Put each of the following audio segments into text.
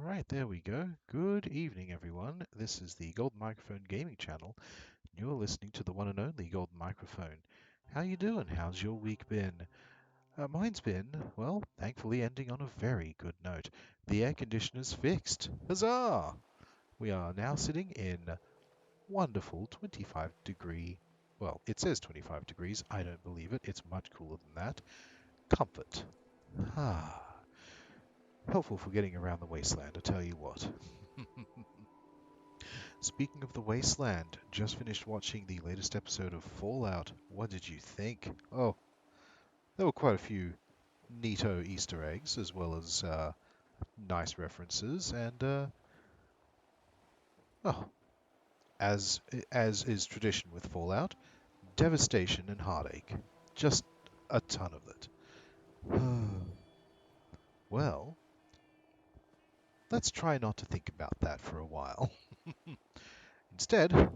Alright, there we go. Good evening, everyone. This is the Golden Microphone Gaming Channel. You're listening to the one and only Golden Microphone. How you doing? How's your week been? Mine's been, well, thankfully ending on a very good note. The air conditioner's fixed. Huzzah! We are now sitting in wonderful 25 degree, well, it says 25 degrees. I don't believe it. It's much cooler than that. Comfort. Ah, helpful for getting around the wasteland, I tell you what. Speaking of the wasteland, just finished watching the latest episode of Fallout. What did you think? Oh, there were quite a few neato Easter eggs, as well as nice references, and oh, as is tradition with Fallout, devastation and heartache. Just a ton of it. Well, let's try not to think about that for a while. Instead,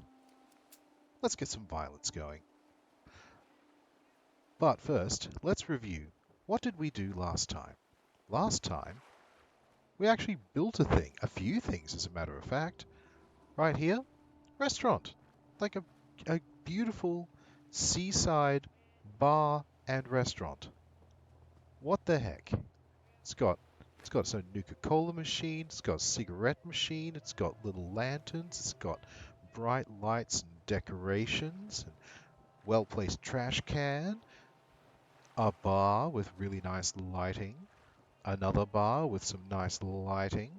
let's get some violence going. But first, let's review. What did we do last time? Last time, we actually built a few things as a matter of fact. Right here, restaurant. Like a beautiful seaside bar and restaurant. What the heck? It's got its own Nuka-Cola machine, it's got a cigarette machine, it's got little lanterns, it's got bright lights and decorations, and well-placed trash can, a bar with really nice lighting, another bar with some nice lighting.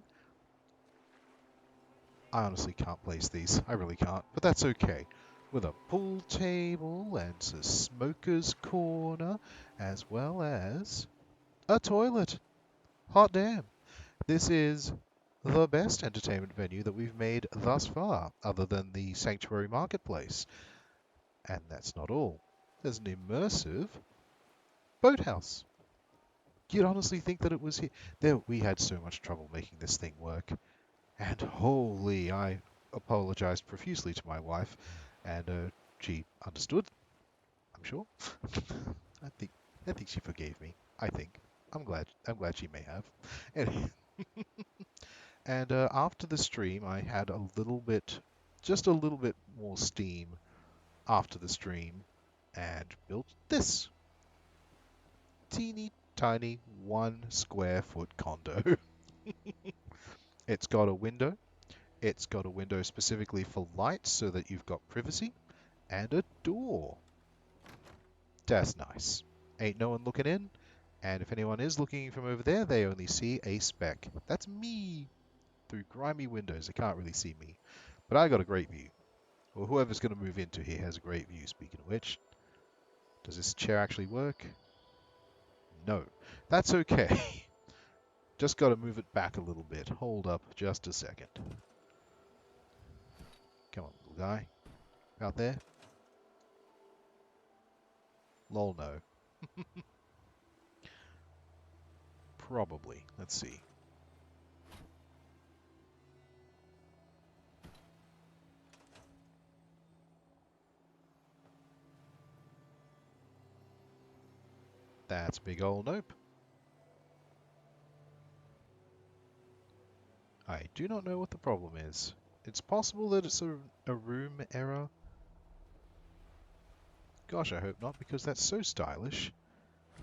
I honestly can't place these. I really can't, but that's okay. With a pool table and a smoker's corner, as well as a toilet. Hot damn. This is the best entertainment venue that we've made thus far, other than the Sanctuary Marketplace. And that's not all. There's an immersive boathouse. You'd honestly think that it was here. We had so much trouble making this thing work. And holy, I apologized profusely to my wife, and she understood. I'm sure. I think I think she forgave me. I think. I'm glad she may have. Anyway, and after the stream, I had just a little bit more steam after the stream, and built this teeny tiny 1 square foot condo. It's got a window. It's got a window specifically for light so that you've got privacy, and a door. That's nice. Ain't no one looking in, and if anyone is looking from over there, they only see a speck. That's me! Through grimy windows, they can't really see me. But I got a great view. Well, whoever's going to move into here has a great view, speaking of which. Does this chair actually work? No. That's okay. Just got to move it back a little bit. Hold up just a second. Come on, little guy. Out there? Lol, no. Probably. Let's see. That's big ol' nope. I do not know what the problem is. It's possible that it's a room error. Gosh, I hope not, because that's so stylish.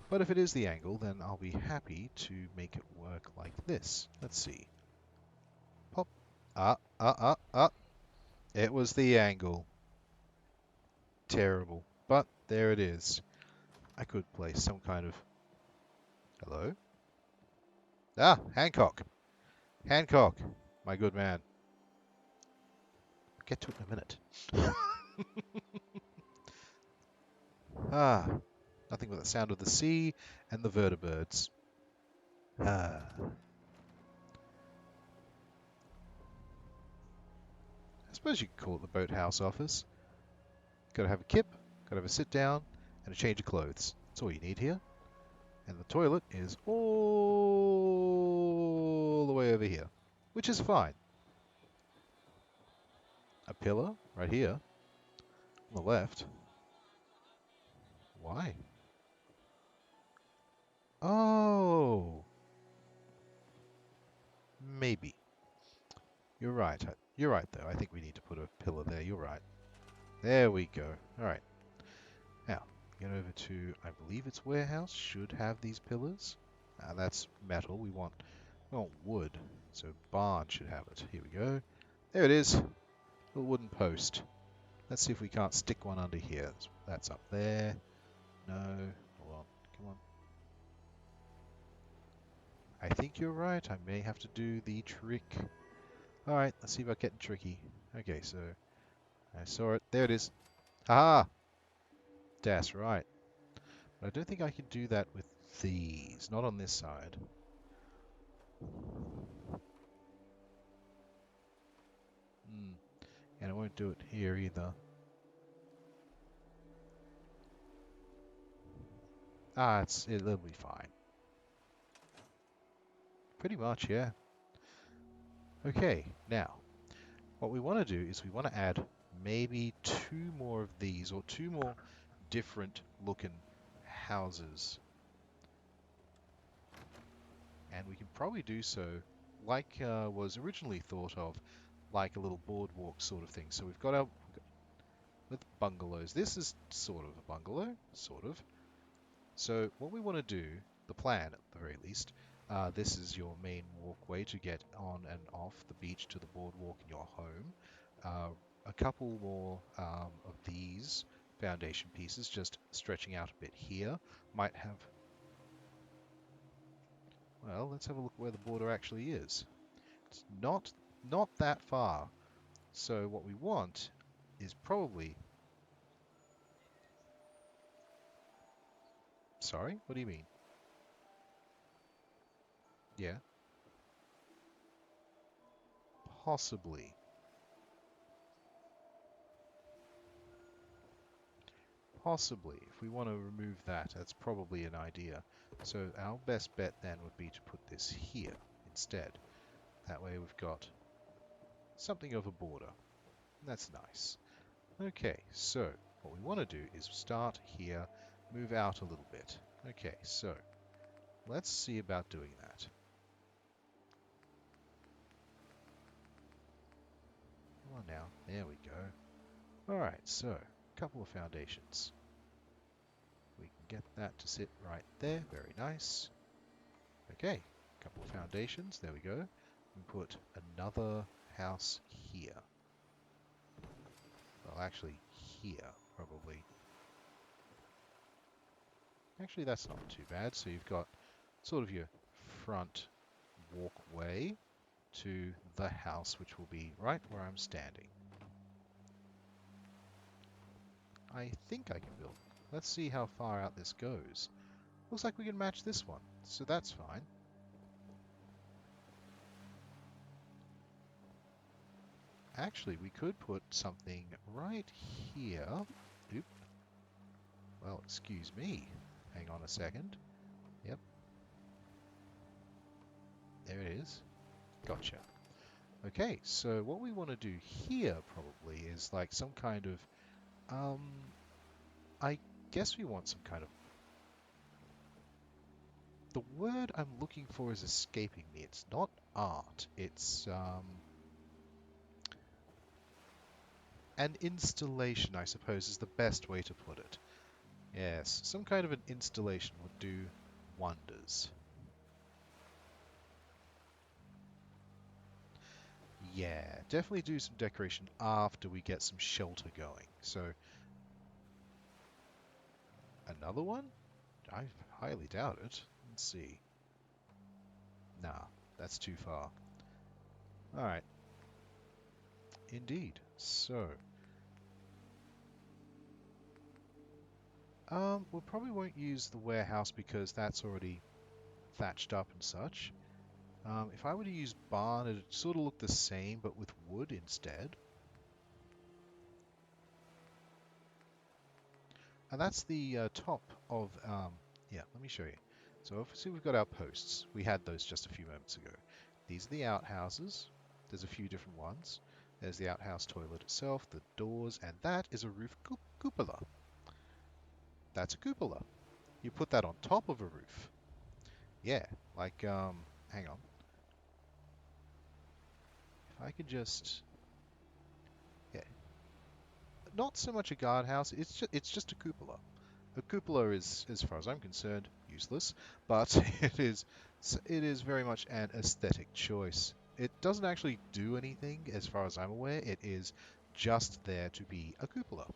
But if it is the angle, then I'll be happy to make it work like this. Let's see. Pop. Ah. It was the angle. Terrible. But there it is. I could place some kind of... Hello? Ah, Hancock. Hancock, my good man. I'll get to it in a minute. Ah, nothing but the sound of the sea and the vertibirds. Ah. I suppose you could call it the boathouse office. Gotta have a kip, gotta have a sit down, and a change of clothes. That's all you need here. And the toilet is all the way over here, which is fine. A pillar right here on the left. Why? Oh, Maybe. You're right. You're right, though. I think we need to put a pillar there. You're right. There we go. All right. Now, get over to, I believe it's warehouse. Should have these pillars. That's metal. We want wood. So barn should have it. Here we go. There it is. Little wooden post. Let's see if we can't stick one under here. That's up there. No. Hold on. Come on. I think you're right. I may have to do the trick. Alright, let's see about getting tricky. Okay, so I saw it. There it is. Haha! That's right. But I don't think I can do that with these. Not on this side. Hmm. And it won't do it here either. It'll be fine. Pretty much, yeah. Okay, now, what we want to do is we want to add maybe two more of these, or two more different looking houses. And we can probably do so like was originally thought of, like a little boardwalk sort of thing. So we've got our with bungalows. This is sort of a bungalow, sort of. So what we want to do, the plan at the very least, this is your main walkway to get on and off the beach to the boardwalk in your home. A couple more of these foundation pieces just stretching out a bit here might have. Well, let's have a look where the border actually is. It's not that far. So what we want is probably. Sorry, what do you mean? Yeah, possibly. Possibly. If we want to remove that, that's probably an idea. So our best bet then would be to put this here instead. That way we've got something of a border. That's nice. Okay, so what we want to do is start here, move out a little bit. Okay, so let's see about doing that. Come on now. There we go. Alright, so a couple of foundations. We can get that to sit right there. Very nice. Okay, a couple of foundations. There we go. We put another house here. Well, actually, here, probably. Actually, that's not too bad. So you've got sort of your front walkway to the house, which will be right where I'm standing. I think I can build. Let's see how far out this goes. Looks like we can match this one, so that's fine. Actually, we could put something right here. Oop. Well, excuse me. Hang on a second. Yep. There it is. Gotcha. Okay, so what we want to do here probably is like some kind of, I guess we want some kind of, the word I'm looking for is escaping me. It's not art. It's, an installation, I suppose, is the best way to put it. Yes, some kind of an installation would do wonders. Yeah, definitely do some decoration after we get some shelter going. So, another one? I highly doubt it. Let's see. Nah, that's too far. Alright, indeed. So, we probably won't use the warehouse because that's already thatched up and such. If I were to use barn, it'd sort of look the same, but with wood instead. And that's the top of, yeah, let me show you. So obviously we've got our posts. We had those just a few moments ago. These are the outhouses. There's a few different ones. There's the outhouse toilet itself, the doors, and that is a roof cupola. That's a cupola. You put that on top of a roof. Yeah, like, hang on. I could just... Yeah, not so much a guardhouse, it's just a cupola. A cupola is, as far as I'm concerned, useless, but it is very much an aesthetic choice. It doesn't actually do anything, as far as I'm aware. It is just there to be a cupola.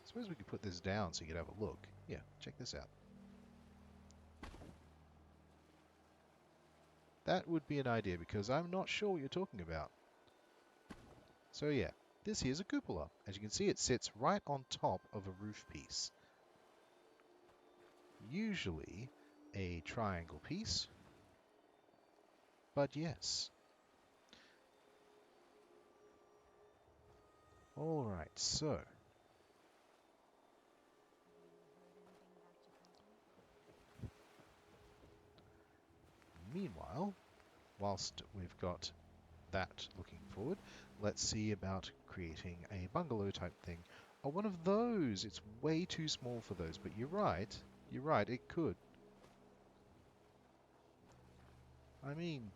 Suppose we could put this down so you could have a look. Yeah, check this out. That would be an idea because I'm not sure what you're talking about. So yeah, this here's a cupola. As you can see, it sits right on top of a roof piece. Usually a triangle piece, but yes. Alright, so meanwhile, whilst we've got that looking forward, let's see about creating a bungalow type thing. Oh, one of those! It's way too small for those, but you're right, it could. I mean,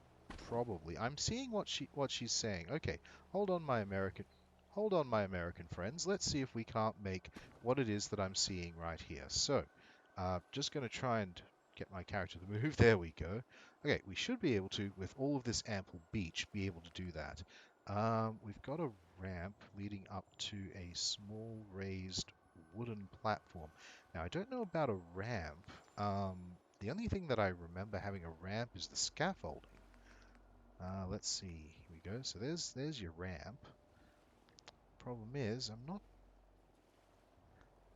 probably. I'm seeing what she's saying. Okay, hold on, my American friends. Let's see if we can't make what it is that I'm seeing right here. So, just going to try and get my character to move. There we go. Okay, we should be able to, with all of this ample beach, be able to do that. We've got a ramp leading up to a small raised wooden platform. Now, I don't know about a ramp. The only thing that I remember having a ramp is the scaffolding. Let's see. Here we go. So there's your ramp. Problem is, I'm not...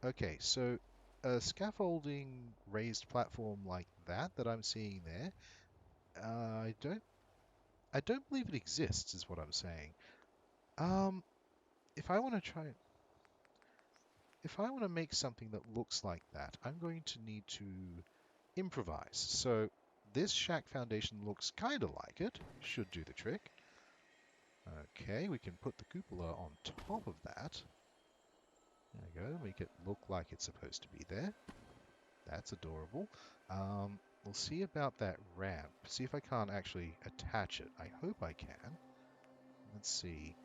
Okay, so a scaffolding raised platform like that I'm seeing there, I don't believe it exists, is what I'm saying. Um, if I want to try... If I want to make something that looks like that, I'm going to need to improvise. So this shack foundation looks kind of like it. Should do the trick. Okay, we can put the cupola on top of that. There we go, make it look like it's supposed to be there. That's adorable. We'll see about that ramp. See if I can't actually attach it. I hope I can. Let's see.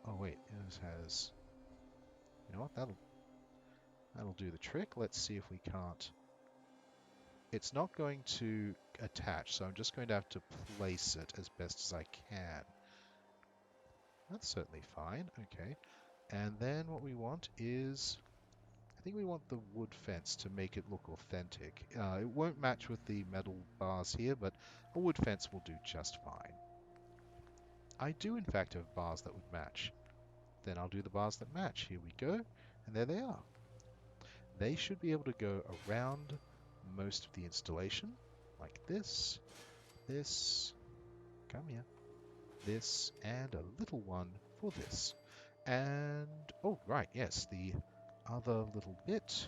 Oh wait, this has... You know what, that'll do the trick. Let's see if we can't... It's not going to attach, so I'm just going to have to place it as best as I can. That's certainly fine. Okay. And then what we want is... I think we want the wood fence to make it look authentic. It won't match with the metal bars here, but a wood fence will do just fine. I do in fact have bars that would match. Then I'll do the bars that match. Here we go. And there they are. They should be able to go around most of the installation. Like this, this, come here, this, and a little one for this. And, oh right, yes, the other little bit.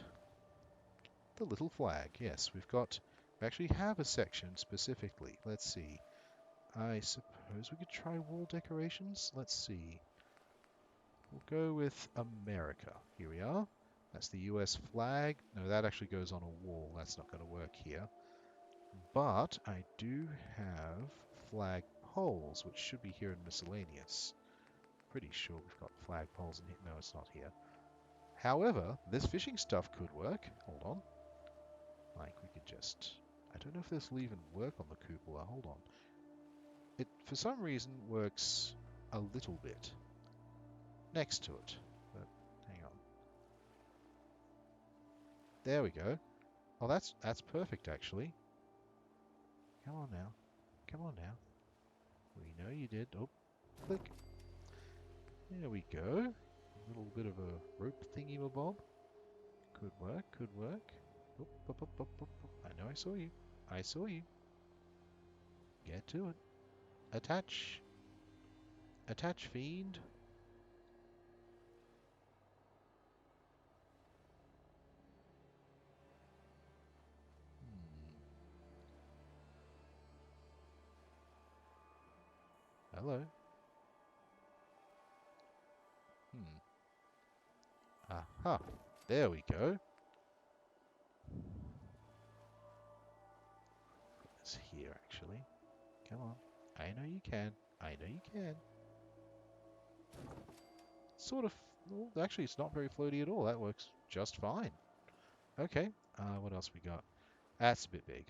The little flag, yes, we actually have a section specifically. Let's see. I suppose we could try wall decorations? Let's see. We'll go with America. Here we are. That's the US flag. No, that actually goes on a wall. That's not going to work here. But I do have flag poles, which should be here in miscellaneous. Pretty sure we've got flag poles in here. No, it's not here. However, this fishing stuff could work. Hold on. Like, we could just... I don't know if this will even work on the cupola. Hold on. It, for some reason, works a little bit next to it. But, hang on. There we go. Oh, that's perfect, actually. Come on now. Come on now. We know you did. Oh, click. There we go. A little bit of a rope thingy-mabob. Could work, could work. Oop, oop, oop, oop, oop, oop. I know I saw you. I saw you. Get to it. Attach. Attach, fiend. Hmm. Hello. Hmm. Aha. There we go. It's here, actually. Come on. I know you can. I know you can. Sort of... Well, actually, it's not very floaty at all. That works just fine. Okay. What else we got? That's a bit big.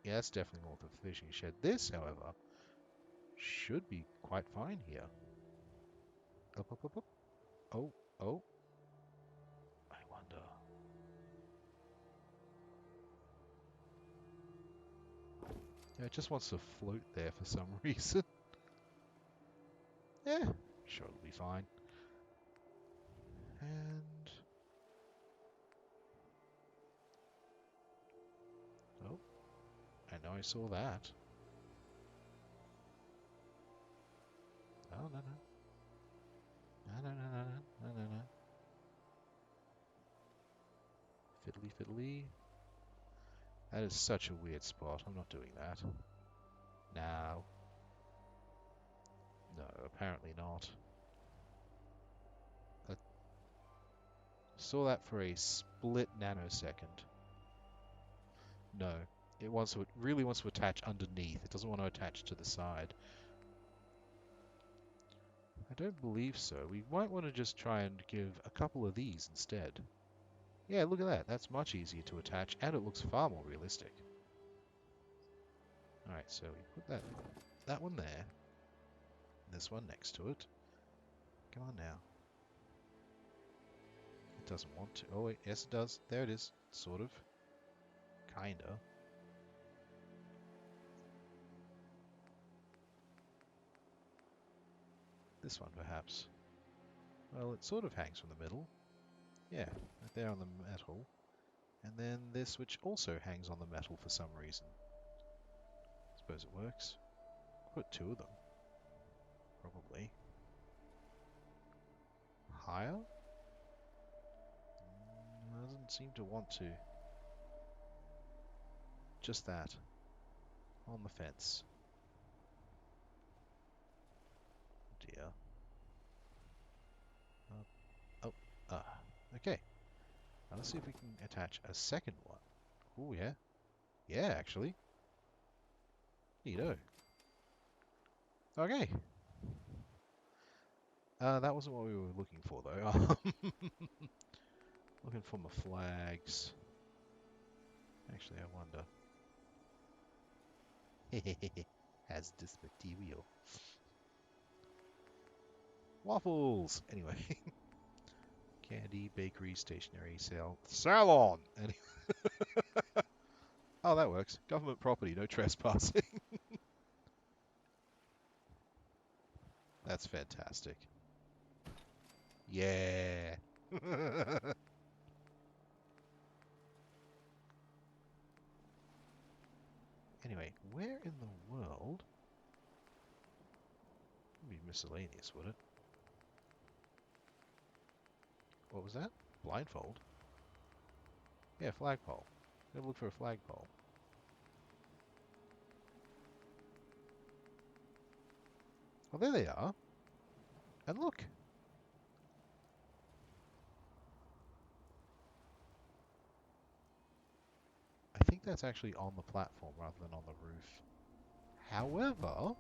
Yeah, that's definitely more of a fishing shed. This, however, should be quite fine here. Up, up, up, up. Oh, oh. I wonder. Yeah, it just wants to float there for some reason. Yeah, sure it'll be fine. And... Oh, I know I saw that. Oh, no, no. No, no, no, no, no, no, no. Fiddly, fiddly. That is such a weird spot. I'm not doing that. No. No, apparently not. I saw that for a split nanosecond. No. It really wants to attach underneath. It doesn't want to attach to the side. I don't believe so. We might want to just try and give a couple of these instead. Yeah, look at that. That's much easier to attach, and it looks far more realistic. Alright, so we put that one there. This one next to it. Come on now. It doesn't want to. Oh, wait. Yes, it does. There it is. Sort of. Kinda. This one, perhaps. Well, it sort of hangs from the middle. Yeah, right there on the metal. And then this, which also hangs on the metal for some reason. Suppose it works. Put two of them. Probably. Higher? Doesn't seem to want to. Just that. On the fence. Dear. Oh, okay. Now let's see if we can attach a second one. Oh, yeah. Yeah, actually. Neato. Okay. That wasn't what we were looking for, though. Looking for my flags. Actually, I wonder. Has this material. Waffles! Anyway. Candy, bakery, stationery, sale. Salon! Anyway. Oh, that works. Government property, no trespassing. That's fantastic. Yeah! Anyway, where in the world... It would be miscellaneous, would it? What was that? Blindfold? Yeah, flagpole. Gotta look for a flagpole. Oh, there they are. And look! I think that's actually on the platform rather than on the roof. However...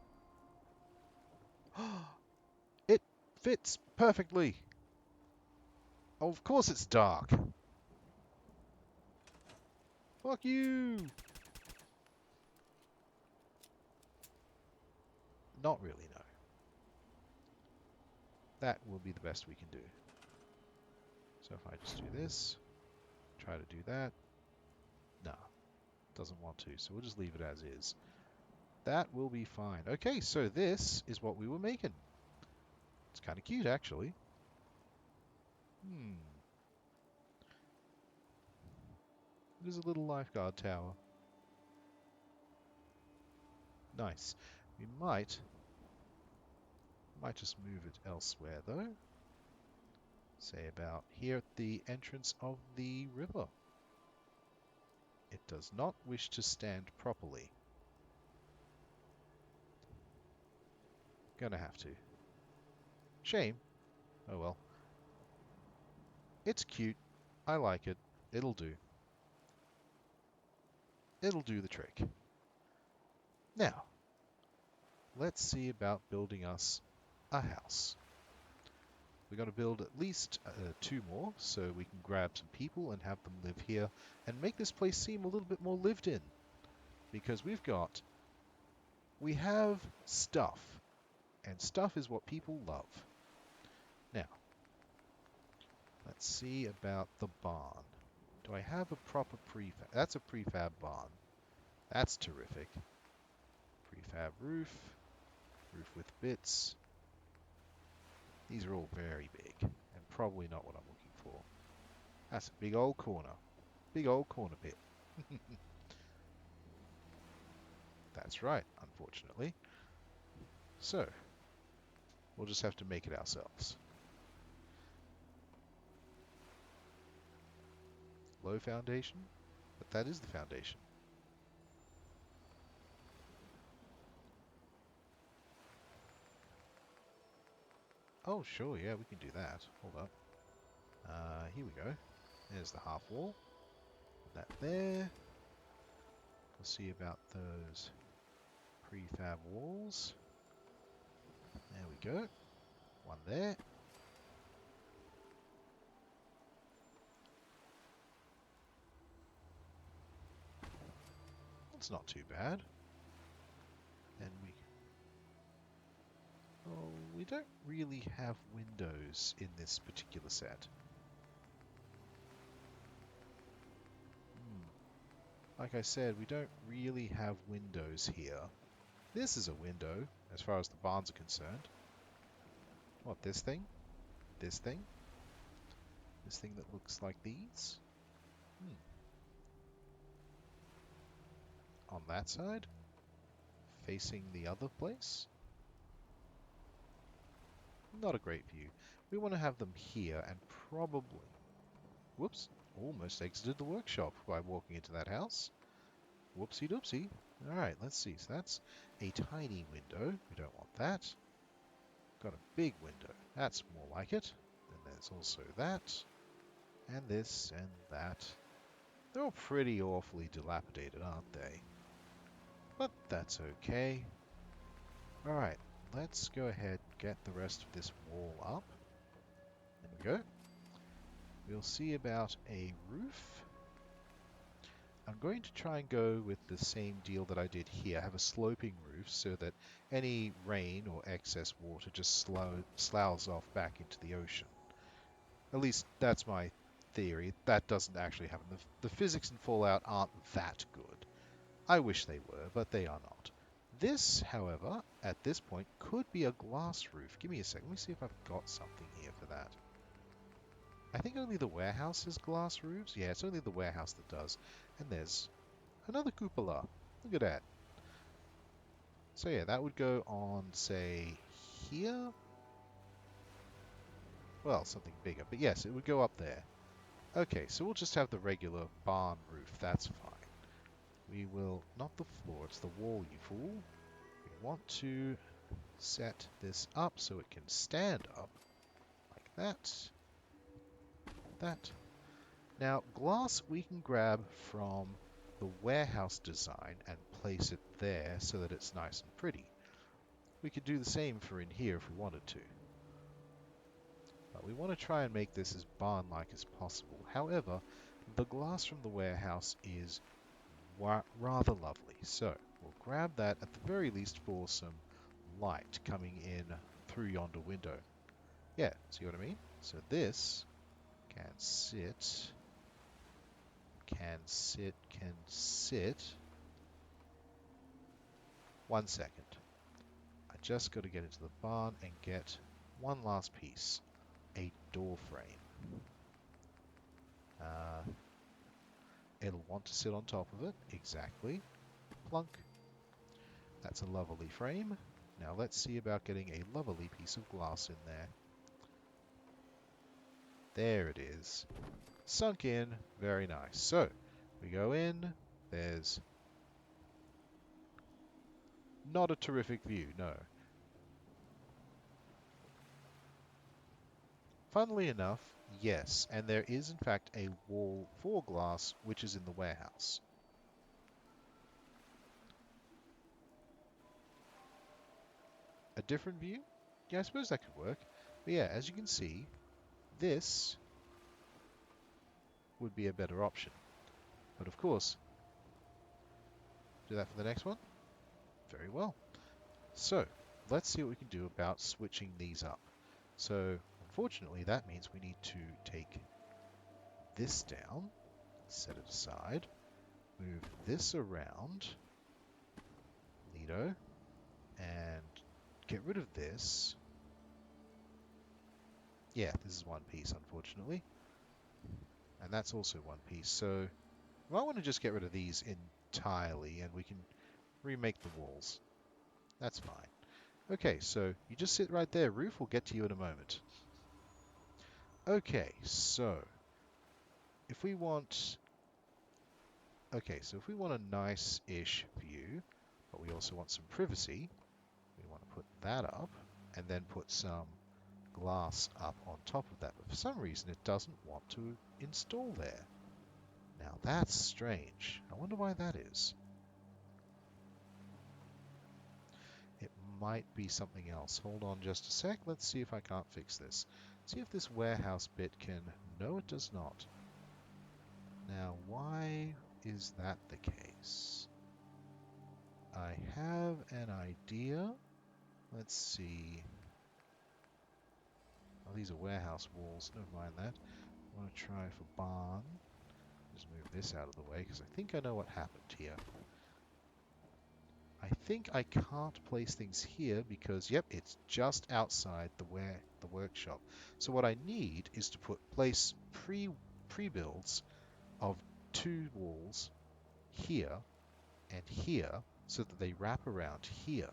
It fits perfectly! Oh, of course it's dark! Fuck you! Not really, no. That will be the best we can do. So if I just do this, try to do that. No, doesn't want to, so we'll just leave it as is. That will be fine. Okay, so this is what we were making. It's kind of cute, actually. It is a little lifeguard tower. Nice. We might just move it elsewhere, though. Say about here at the entrance of the river. It does not wish to stand properly. Gonna have to. Shame. Oh well. It's cute. I like it. It'll do. it'll do the trick. Now, let's see about building us a house. We're going to build at least 2 more, so we can grab some people and have them live here and make this place seem a little bit more lived in. Because we have stuff, and stuff is what people love. Now, let's see about the barn. Do I have a proper prefab? That's a prefab barn. That's terrific. Prefab roof, roof with bits. These are all very big, and probably not what I'm looking for. That's a big old corner. Big old corner pit. That's right, unfortunately. So, we'll just have to make it ourselves. Low foundation, but that is the foundation. Oh, sure, yeah, we can do that. Hold up. Here we go. There's the half wall. Put that there. We'll see about those prefab walls. There we go. One there. That's not too bad. And we don't really have windows in this particular set. Like I said, we don't really have windows here. This is a window, as far as the barns are concerned. What, this thing? This thing? This thing that looks like these? On that side? Facing the other place? Not a great view. We want to have them here and probably... Whoops, almost exited the workshop by walking into that house. Whoopsie doopsie. Alright, let's see. So that's a tiny window. We don't want that. Got a big window. That's more like it. Then there's also that. And this and that. They're all pretty awfully dilapidated, aren't they? But that's okay. Alright, let's go ahead and get the rest of this wall up. There we go. We'll see about a roof. I'm going to try and go with the same deal that I did here. Have a sloping roof so that any rain or excess water just sloughs off back into the ocean. At least that's my theory. That doesn't actually happen. The physics in Fallout aren't that good. I wish they were, but they are not. This, however, at this point, could be a glass roof. Give me a second. Let me see if I've got something here for that. I think only the warehouse has glass roofs. Yeah, it's only the warehouse that does. And there's another cupola. Look at that. So yeah, that would go on, say, here? Well, something bigger. But yes, it would go up there. Okay, so we'll just have the regular barn roof. That's fine. We will... Not the floor, it's the wall, you fool. We want to set this up so it can stand up. Like that. That. Now, glass we can grab from the warehouse design and place it there so that it's nice and pretty. We could do the same for in here if we wanted to. But we want to try and make this as barn-like as possible. However, the glass from the warehouse is rather lovely. So, we'll grab that at the very least for some light coming in through yonder window. Yeah, see what I mean? So this can sit... Can sit. 1 second. I just got to get into the barn and get one last piece. A door frame. It'll want to sit on top of it. Exactly. Plunk. That's a lovely frame. Now let's see about getting a lovely piece of glass in there. There it is. Sunk in. Very nice. So, we go in. There's not a terrific view, no. Funnily enough, yes, and there is in fact a wall for glass which is in the warehouse. A different view? Yeah, I suppose that could work. But yeah, as you can see, this would be a better option. But of course, do that for the next one. Very well. So, let's see what we can do about switching these up. So, unfortunately, that means we need to take this down, set it aside, move this around, Lido, and get rid of this. Yeah, this is one piece, unfortunately. And that's also one piece. So, I might want to just get rid of these entirely, and we can remake the walls. That's fine. Okay, so you just sit right there, Roof. We'll get to you in a moment. Okay, so if we want... Okay, so if we want a nice-ish view, but we also want some privacy, we want to put that up, and then put some glass up on top of that. But for some reason, it doesn't want to install there. Now, that's strange. I wonder why that is. It might be something else. Hold on just a sec. Let's see if I can't fix this. See if this warehouse bit can... No, it does not. Now, why is that the case? I have an idea. Let's see. Oh, these are warehouse walls. Never mind that. I want to try for barn. Just move this out of the way, because I think I know what happened here. I think I can't place things here because, yep, it's just outside the workshop. So what I need is to place pre-builds of 2 walls here and here so that they wrap around here.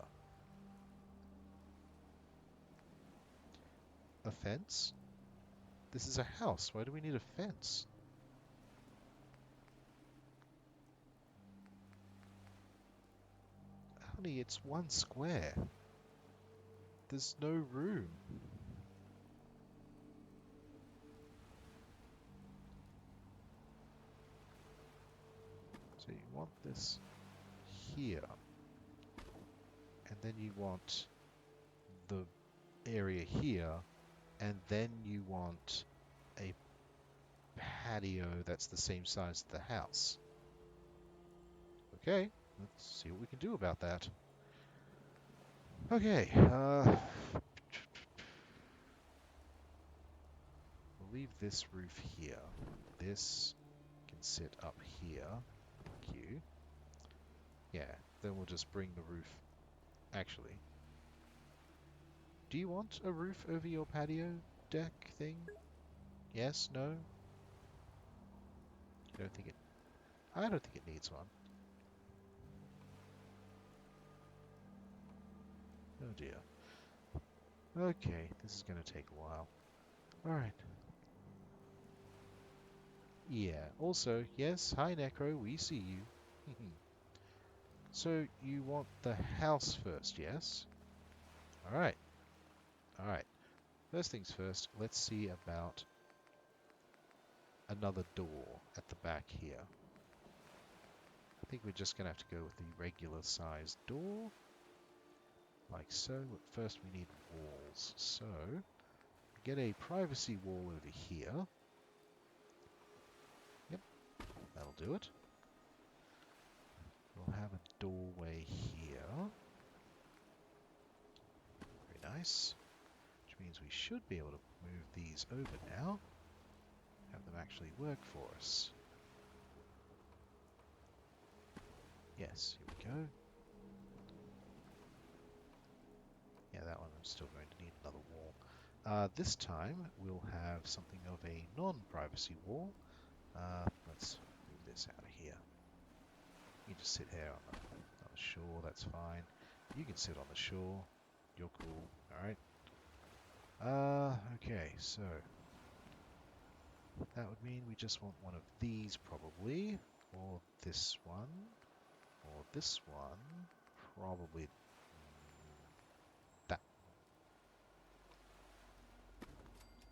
A fence? This is a house. Why do we need a fence? Honey, it's 1 square. There's no room. So you want this here. And then you want the area here. And then you want a patio that's the same size as the house. Okay, let's see what we can do about that. Okay, we'll leave this roof here. This can sit up here. Thank you. Yeah, then we'll just bring the roof... Actually, do you want a roof over your patio deck thing? Yes? No? I don't think it needs one. Oh dear. Okay, this is going to take a while. Alright. Yeah, also, yes, hi Necro, we see you. So, you want the house first, yes? Alright. Alright. First things first, let's see about another door at the back here. I think we're just going to have to go with the regular sized door. Like so. But first we need walls. So, get a privacy wall over here. Yep, that'll do it. We'll have a doorway here. Very nice. Which means we should be able to move these over now. Have them actually work for us. Yes, here we go. Yeah, that one I'm still going to need another wall. This time we'll have something of a non-privacy wall. Let's move this out of here. You just sit here on the shore, that's fine. You can sit on the shore. You're cool, alright? Okay, so that would mean we just want one of these probably, or this one, or this one, probably that,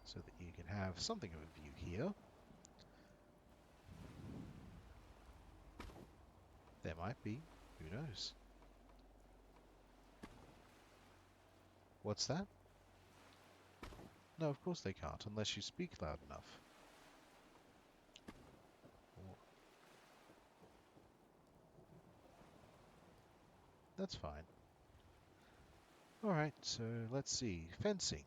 so that you can have something of a view here. There might be, who knows? What's that? No, of course they can't, unless you speak loud enough. That's fine. Alright, so let's see. Fencing.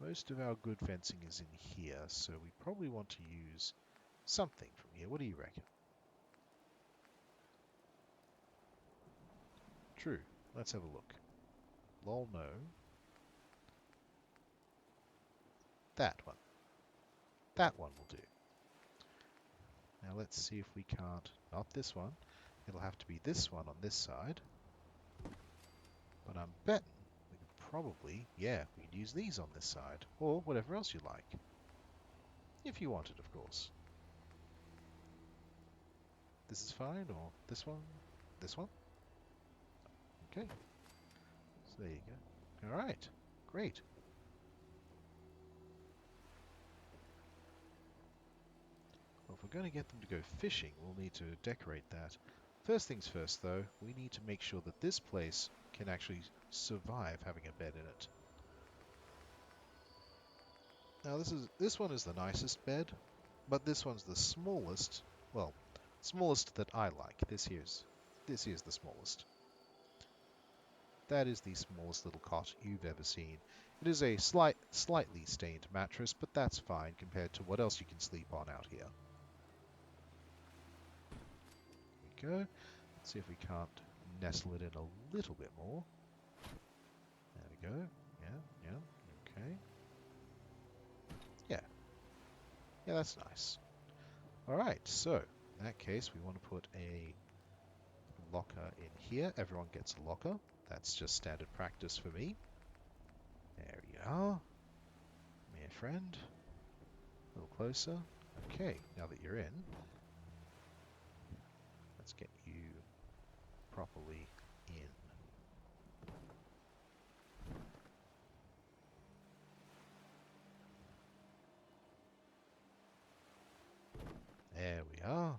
Most of our good fencing is in here, so we probably want to use something from here. What do you reckon? True. Let's have a look. Lol, no. That one. That one will do. Now let's see if we can't... Not this one. It'll have to be this one on this side. But I'm betting we could probably... Yeah, we could use these on this side. Or whatever else you like. If you wanted, of course. This is fine, or this one? This one? Okay. So there you go. Alright. Great. Well, if we're going to get them to go fishing, we'll need to decorate that. First things first, though, we need to make sure that this place can actually survive having a bed in it. Now, this one is the nicest bed, but this one's the smallest. Well, smallest that I like. This here's the smallest. That is the smallest little cot you've ever seen. It is a slightly stained mattress, but that's fine compared to what else you can sleep on out here. There we go. Let's see if we can't nestle it in a little bit more. There we go. Yeah, okay. Yeah. Yeah, that's nice. Alright, so, in that case, we want to put a locker in here. Everyone gets a locker. That's just standard practice for me. There you are. Come here, friend. A little closer. Okay, now that you're in, let's get you properly in. There we are.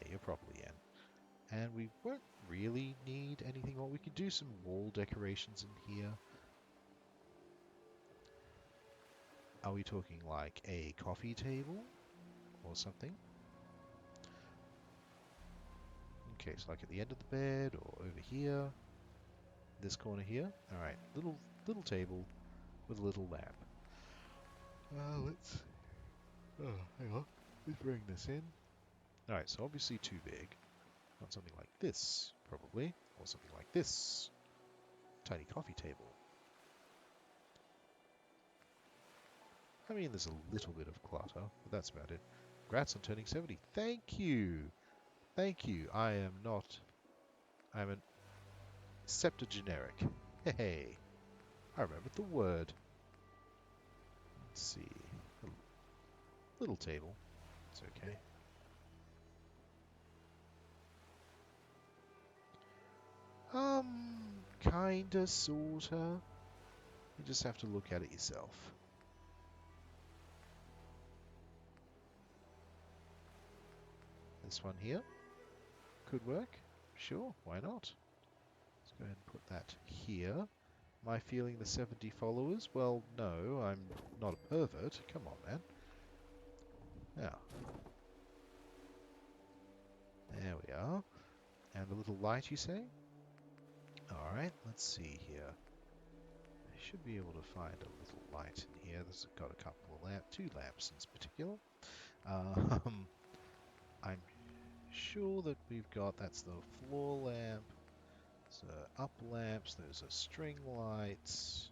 Yeah, you're properly in. And we won't really need anything more. We could do some wall decorations in here. Are we talking like a coffee table or something? Okay, so like at the end of the bed or over here. This corner here. Alright, little table with a little lamp. Let's... Oh, hang on. Let's bring this in. Alright, so obviously too big. Want something like this, probably. Or something like this. Tiny coffee table. I mean, there's a little bit of clutter, but that's about it. Congrats on turning 70. Thank you! Thank you. I'm an septuagenaric. Hey, I remembered the word. Let's see. A little table. It's okay. Kinda, sorta. You just have to look at it yourself. This one here could work. Sure, why not? Let's go ahead and put that here. Am I feeling the 70 followers? Well, no, I'm not a pervert. Come on, man. Now. There we are. And a little light, you say? Alright, let's see here. I should be able to find a little light in here. This has got a couple of lamps, 2 lamps in particular. I'm sure that we've got, that's the floor lamp. So up lamps, those are string lights.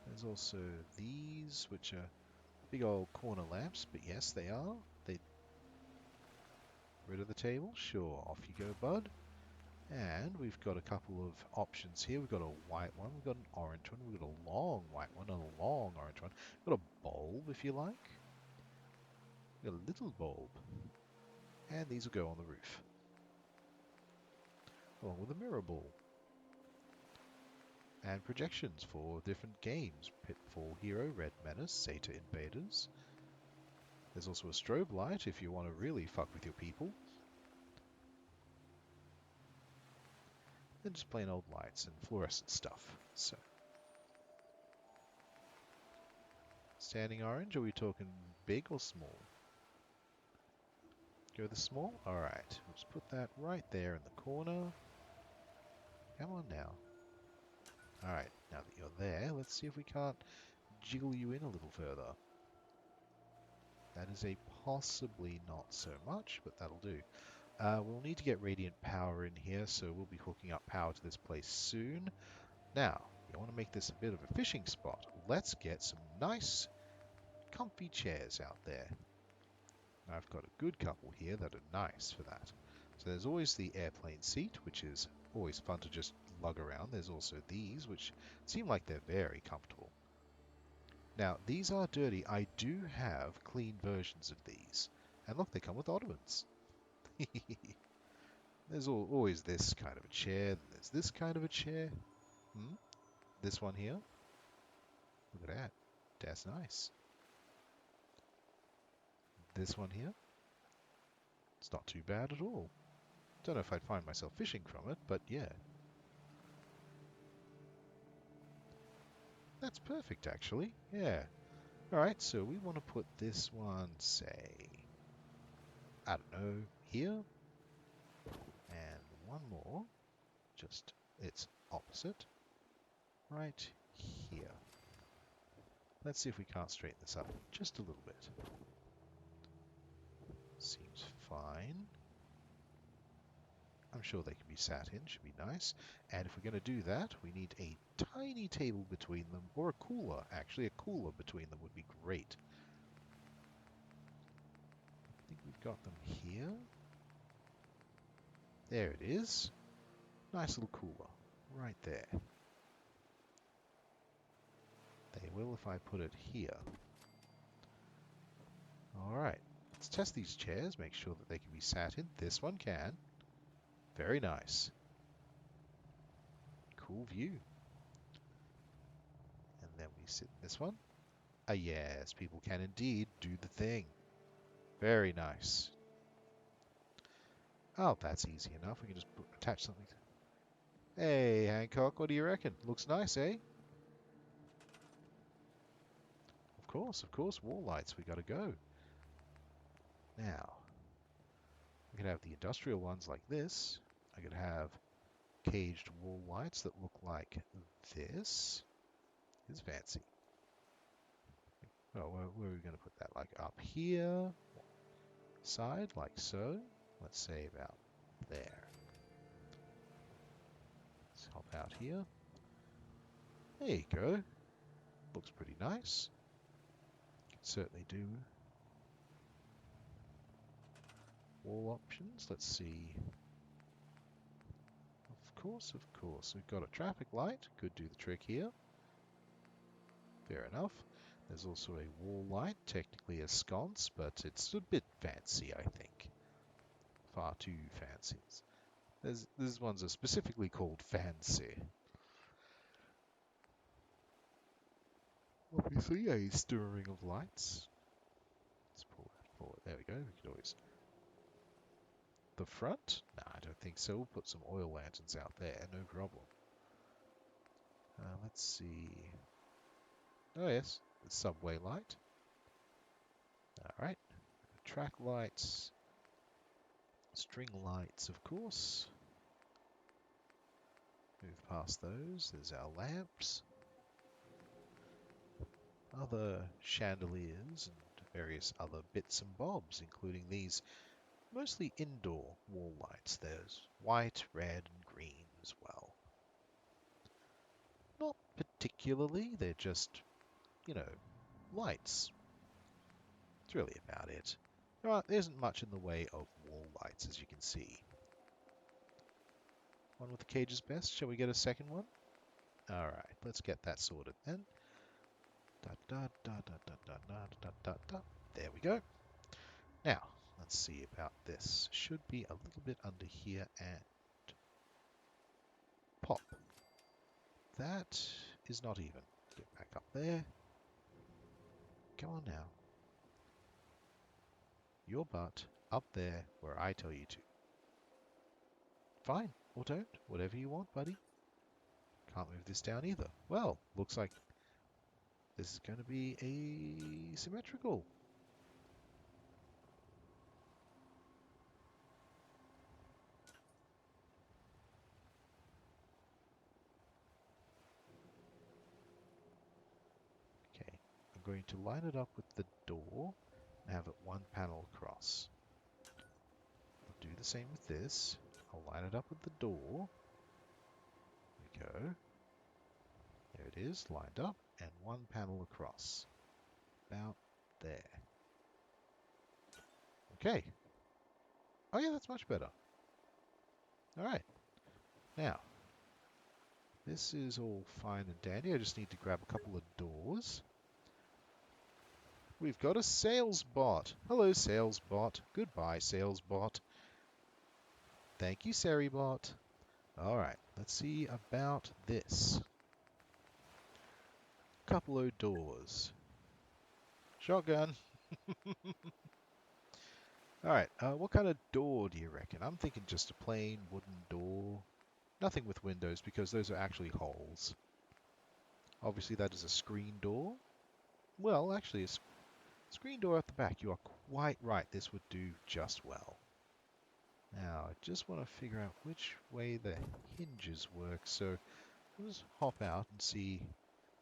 There's also these, which are big old corner lamps, but yes, they are. They rid of the table? Sure, off you go, bud. And we've got a couple of options here. We've got a white one, we've got an orange one, we've got a long white one and a long orange one. We've got a bulb, if you like. We've got a little bulb. And these will go on the roof. Along with a mirror ball. And projections for different games. Pitfall Hero, Red Menace, Sata Invaders. There's also a strobe light if you want to really fuck with your people. and just plain old lights and fluorescent stuff. So, standing orange, are we talking big or small? Go the small? Alright, let's put that right there in the corner. Come on now. Alright, now that you're there, let's see if we can't jiggle you in a little further. That is a possibly not so much, but that'll do. We'll need to get radiant power in here, so we'll be hooking up power to this place soon. Now, you want to make this a bit of a fishing spot. Let's get some nice, comfy chairs out there. I've got a good couple here that are nice for that. So there's always the airplane seat, which is always fun to just lug around. There's also these, which seem like they're very comfortable. Now, these are dirty. I do have clean versions of these. And look, they come with ottomans. There's always this kind of a chair. There's this kind of a chair. This one here. Look at that. That's nice. This one here. It's not too bad at all. Don't know if I'd find myself fishing from it, but yeah. That's perfect, actually. Yeah. Alright, so we want to put this one, say, I don't know, here. And one more, just its opposite, right here. Let's see if we can't straighten this up just a little bit. Seems fine. I'm sure they can be sat in, should be nice. And if we're going to do that, we need a tiny table between them, or a cooler, actually. A cooler between them would be great. I think we've got them here. There it is. Nice little cooler, right there. They will if I put it here. Alright, let's test these chairs, make sure that they can be sat in. This one can. Very nice. Cool view. And then we sit in this one. Ah, yes, people can indeed do the thing. Very nice. Oh, that's easy enough. We can just attach something. Hey, Hancock, what do you reckon? Looks nice, eh? Of course. Wall lights, we gotta go. Now, we could have the industrial ones like this. I could have caged wall lights that look like this. It's fancy. Oh, where are we going to put that? Like up here? Side, like so. Let's say about there. Let's hop out here. There you go. Looks pretty nice. Can certainly do wall options. Let's see. Of course. We've got a traffic light. Could do the trick here. Fair enough. There's also a wall light, technically a sconce, but it's a bit fancy, I think. Far too fancy. These ones are specifically called fancy. Obviously, a stirring of lights. Let's pull that forward. There we go. We could always... The front? No, I don't think so. We'll put some oil lanterns out there. No problem. Let's see. Oh, yes. The subway light. Alright. Track lights. String lights, of course. Move past those. There's our lamps. Other chandeliers and various other bits and bobs, including these mostly indoor wall lights. There's white, red, and green as well. Not particularly, they're just, lights. That's really about it. There isn't much in the way of wall lights, as you can see. One with the cage is best. Shall we get a second one? Alright, let's get that sorted then. There we go. Now, let's see about this. Should be a little bit under here and pop. That is not even. Get back up there. Come on now. Your butt up there where I tell you to. Fine. Or don't. Whatever you want, buddy. Can't move this down either. Well, looks like this is going to be asymmetrical. Okay, I'm going to line it up with the door and have it one panel across. I'll do the same with this. I'll line it up with the door. There we go. There it is, lined up, and one panel across. About there. Okay. Oh yeah, that's much better. Alright. Now, this is all fine and dandy. I just need to grab a couple of doors. We've got a sales bot. Hello, sales bot. Goodbye, sales bot. Thank you, Seribot. Alright, let's see about this. Couple of doors. Shotgun. Alright, what kind of door do you reckon? I'm thinking just a plain wooden door. Nothing with windows because those are actually holes. Obviously that is a screen door. Well, actually a screen door at the back. You are quite right. This would do just well. Now, I just want to figure out which way the hinges work. So, let's hop out and see.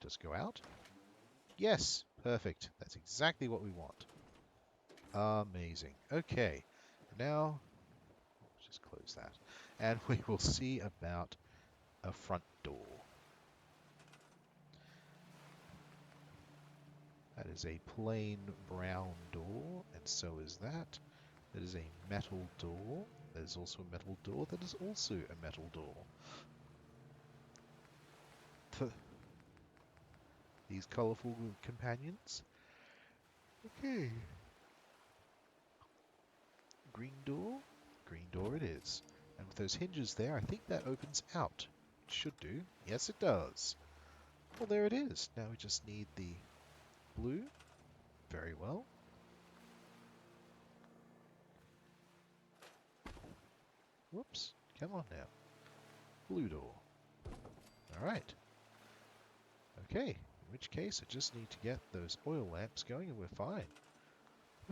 Does it go out? Yes, perfect. That's exactly what we want. Amazing. Okay, now let's just close that. And we will see about a front door. That is a plain brown door, and so is that. That is a metal door. That is also a metal door. That is also a metal door. These colourful companions. Okay. Green door. Green door it is. And with those hinges there, I think that opens out. It should do. Yes, it does. Well, there it is. Now we just need the blue. Very well. Whoops. Come on now. Blue door. Alright. Okay. In which case, I just need to get those oil lamps going and we're fine.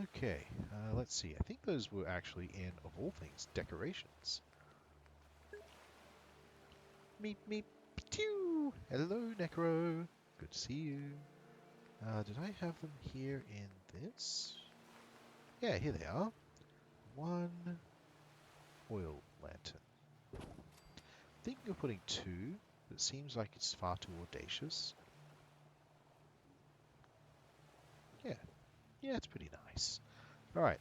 Okay. Let's see. I think those were actually in, of all things, decorations. Meep, meep, pew! Hello, Necro. Good to see you. Did I have them here in this? Yeah, here they are. One oil lantern. Thinking of putting two, but it seems like it's far too audacious. Yeah, yeah, it's pretty nice. Alright.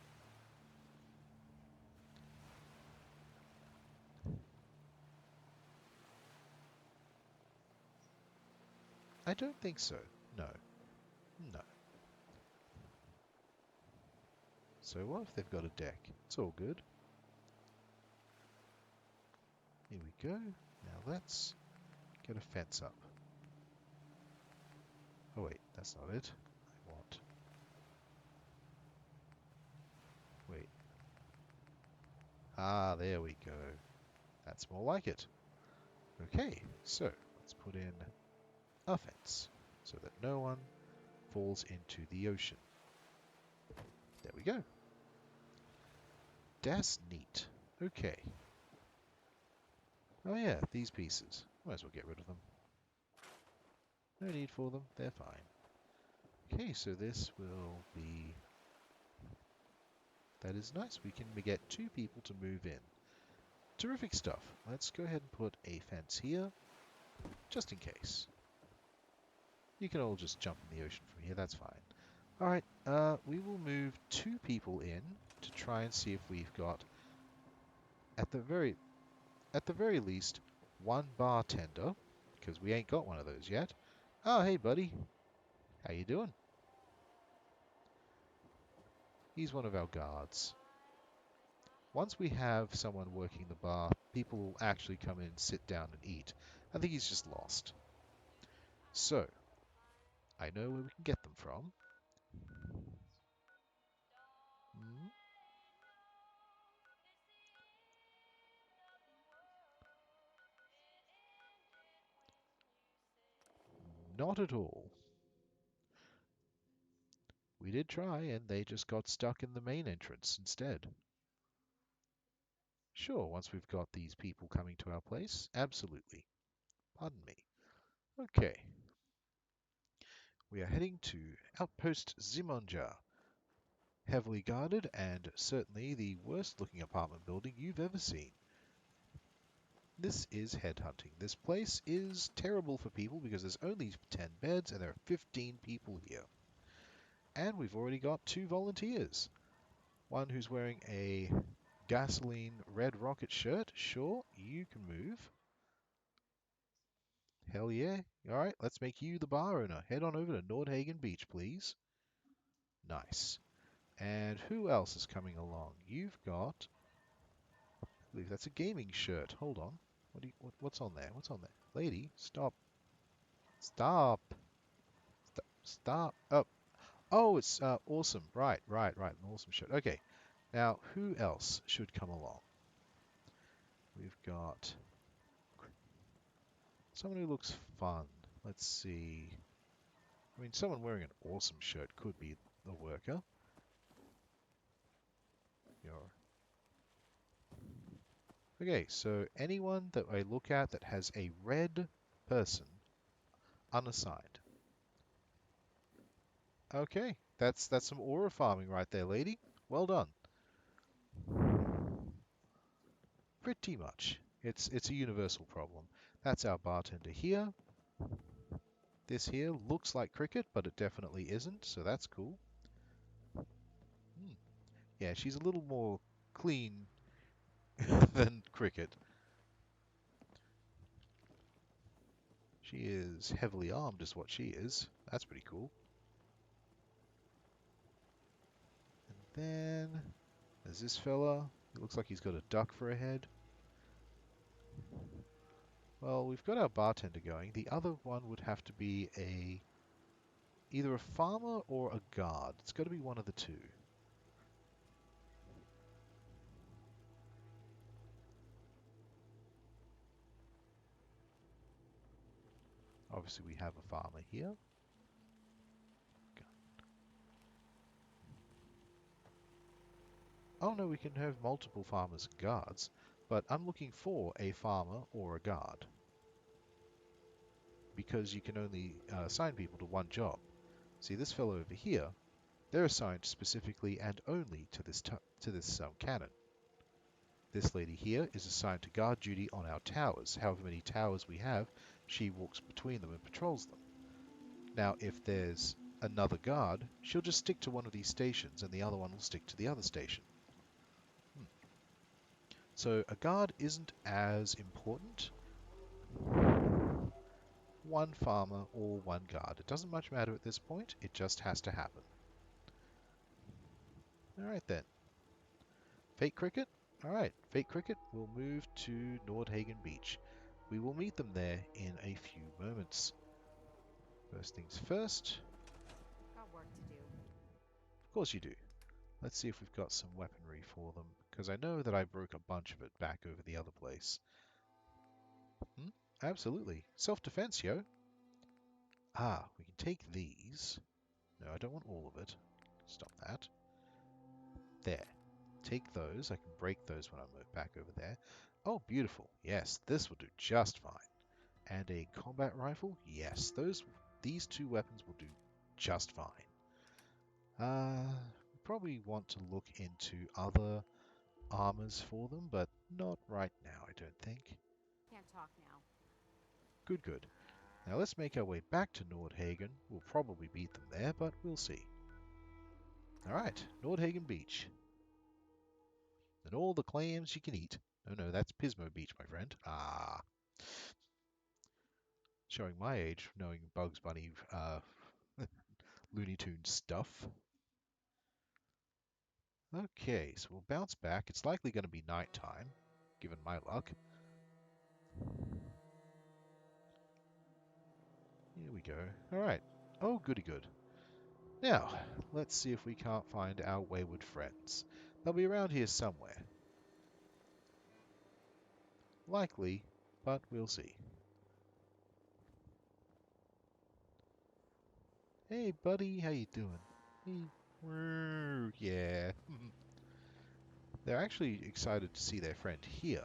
I don't think so. No. No. So what if they've got a deck? It's all good. Here we go. Now let's get a fence up. Oh wait, that's not it. I want... Wait. Ah, there we go. That's more like it. Okay, so let's put in a fence so that no one falls into the ocean. There we go. That's neat. Okay. Oh yeah, these pieces. Might as well get rid of them. No need for them. They're fine. Okay, so this will be... That is nice. We can get two people to move in. Terrific stuff. Let's go ahead and put a fence here, just in case. You can all just jump in the ocean from here. That's fine. Alright, we will move two people in to try and see if we've got, at the very least, one bartender, because we ain't got one of those yet. Oh, hey, buddy. How you doing? He's one of our guards. Once we have someone working the bar, people will actually come in, sit down, and eat. I think he's just lost. So, I know where we can get them from. Hmm? Not at all. We did try, and they just got stuck in the main entrance instead. Sure, once we've got these people coming to our place, absolutely. Pardon me. Okay, we are heading to Outpost Zimonja. Heavily guarded and certainly the worst looking apartment building you've ever seen. This is headhunting. This place is terrible for people because there's only 10 beds and there are 15 people here. And we've already got 2 volunteers. One who's wearing a gasoline red rocket shirt. Sure, you can move. Hell yeah. Alright, let's make you the bar owner. Head on over to Nordhagen Beach, please. Nice. And who else is coming along? You've got... I believe that's a gaming shirt. Hold on. What's on there? What's on there? Lady, stop. Stop. Stop. Oh, oh, it's awesome. Right. An awesome shirt. Okay. Now, who else should come along? We've got someone who looks fun. Let's see. I mean, someone wearing an awesome shirt could be the worker. You're... Okay, so anyone that I look at that has a red person unassigned. Okay, that's some aura farming right there, lady. Well done. Pretty much. It's a universal problem. That's our bartender here. This here looks like cricket, but it definitely isn't, so that's cool. Hmm. Yeah, she's a little more clean than cricket. She is heavily armed is what she is. That's pretty cool. And then there's this fella. It looks like he's got a duck for a head. Well, we've got our bartender going. The other one would have to be either a farmer or a guard. It's got to be one of the two. Obviously, we have a farmer here. Oh no, we can have multiple farmers and guards, but I'm looking for a farmer or a guard. Because you can only assign people to one job. See, this fellow over here, they're assigned specifically and only to this cannon. This lady here is assigned to guard duty on our towers. However many towers we have, she walks between them and patrols them. Now, if there's another guard, she'll just stick to one of these stations and the other one will stick to the other station. So a guard isn't as important. One farmer or one guard. It doesn't much matter at this point, it just has to happen. Alright then. Fake Cricket? Alright, Fake Cricket will move to Nordhagen Beach. We will meet them there in a few moments. First things first. Got work to do. Of course you do. Let's see if we've got some weaponry for them, because I know that I broke a bunch of it back over the other place. Absolutely. Self-defense, yo. Ah, we can take these. No, I don't want all of it. Stop that. There. Take those. I can break those when I'm back over there. Oh, beautiful. Yes, this will do just fine. And a combat rifle? Yes, these 2 weapons will do just fine. We probably want to look into other armors for them, but not right now, I don't think. Can't talk now. Good, good. Now let's make our way back to Nordhagen. We'll probably beat them there, but we'll see. Alright, Nordhagen Beach. And all the clams you can eat. Oh no, that's Pismo Beach, my friend. Ah. Showing my age, knowing Bugs Bunny, Looney Tunes stuff. Okay, so we'll bounce back. It's likely going to be nighttime, given my luck. Here we go. Alright. Oh, goody good. Now, let's see if we can't find our wayward friends. They'll be around here somewhere. Likely, but we'll see. Hey, buddy, how you doing? Hey, yeah. They're actually excited to see their friend here.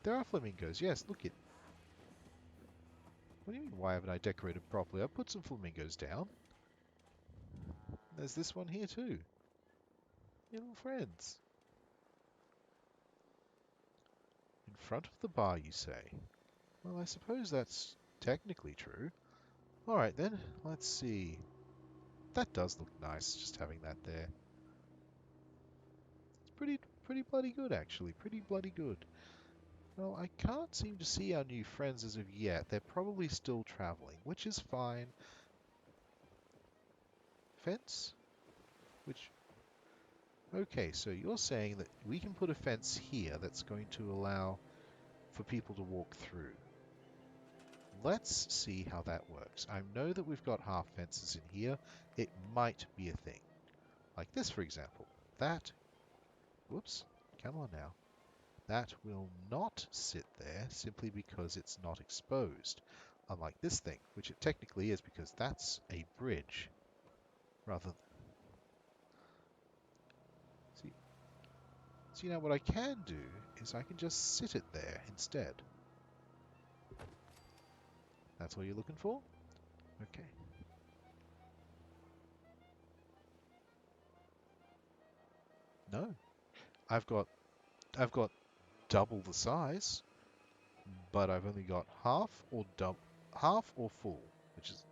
There are flamingos, yes, look it. What do you mean, why haven't I decorated properly? I put some flamingos down. There's this one here too. Your little friends. In front of the bar, you say? Well, I suppose that's technically true. Alright then, let's see. That does look nice, just having that there. It's pretty bloody good, actually. Pretty bloody good. Well, I can't seem to see our new friends as of yet. They're probably still traveling, which is fine. Fence? Which... Okay, so you're saying that we can put a fence here that's going to allow for people to walk through. Let's see how that works. I know that we've got half fences in here. It might be a thing. Like this, for example. That... Whoops. Come on now. That will not sit there simply because it's not exposed. Unlike this thing, which it technically is because that's a bridge. Rather... See, now what I can do is I can just sit it there instead. That's what you're looking for? Okay. No. I've got double the size, but I've only got half or full, which is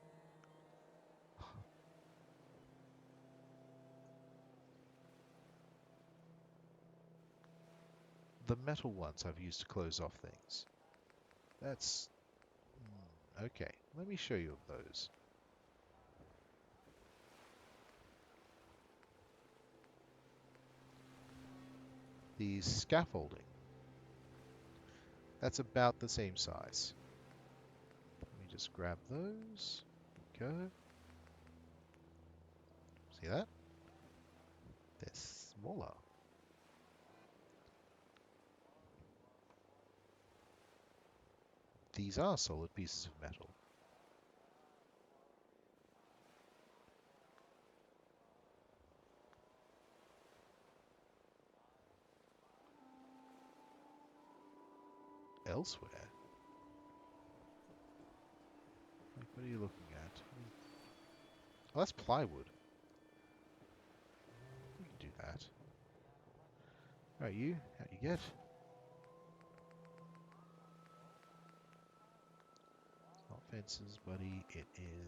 the metal ones I've used to close off things. That's okay. Let me show you those. The scaffolding. That's about the same size. Let me just grab those. There we go. See that? They're smaller. These are solid pieces of metal. Elsewhere? Like, what are you looking at? Oh, that's plywood. We can do that. Alright, you? How'd you get? It's not fences, buddy. It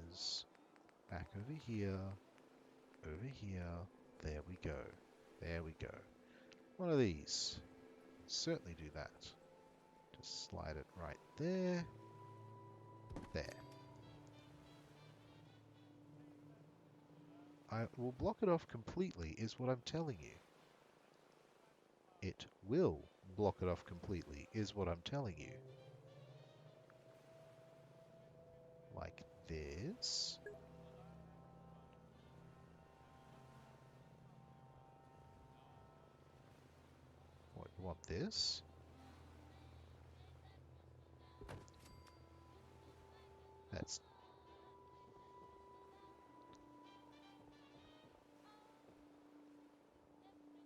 is back over here. Over here. There we go. There we go. One of these. Certainly do that. Just slide it right there. There. I will block it off completely, is what I'm telling you. It will block it off completely, is what I'm telling you. Like this. What, you want this? That's...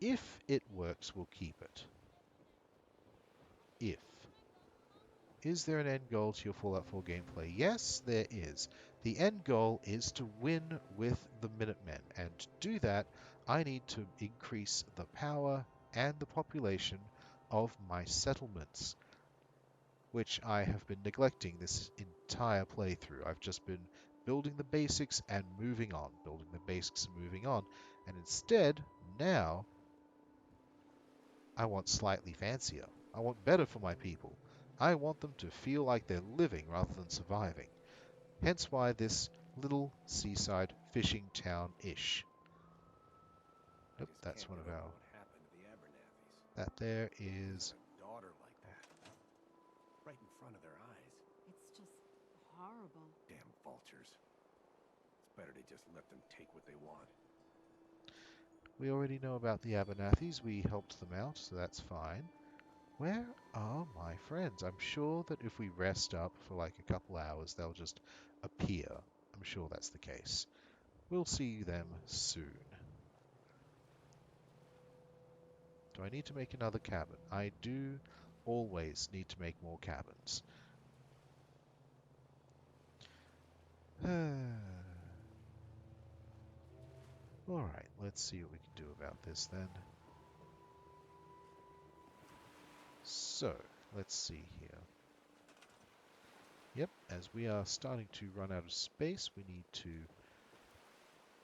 If it works, we'll keep it. If. Is there an end goal to your Fallout 4 gameplay? Yes, there is. The end goal is to win with the Minutemen, and to do that, I need to increase the power and the population of my settlements, which I have been neglecting this entire playthrough. I've just been building the basics and moving on, building the basics and moving on, and instead, now, I want slightly fancier. I want better for my people. I want them to feel like they're living rather than surviving. Hence why this little seaside fishing town-ish. I Nope, just that's can't one get of over our... what happened to the Abernathy's. That there Losing is... a daughter like that. Right in front of their eyes. It's just horrible. Damn vultures. It's better to just let them take what they want. We already know about the Abernathys. We helped them out, so that's fine. Where are my friends? I'm sure that if we rest up for like a couple hours, they'll just appear. I'm sure that's the case. We'll see them soon. Do I need to make another cabin? I do always need to make more cabins. Alright, let's see what we can do about this then. So, let's see here. Yep, as we are starting to run out of space, we need to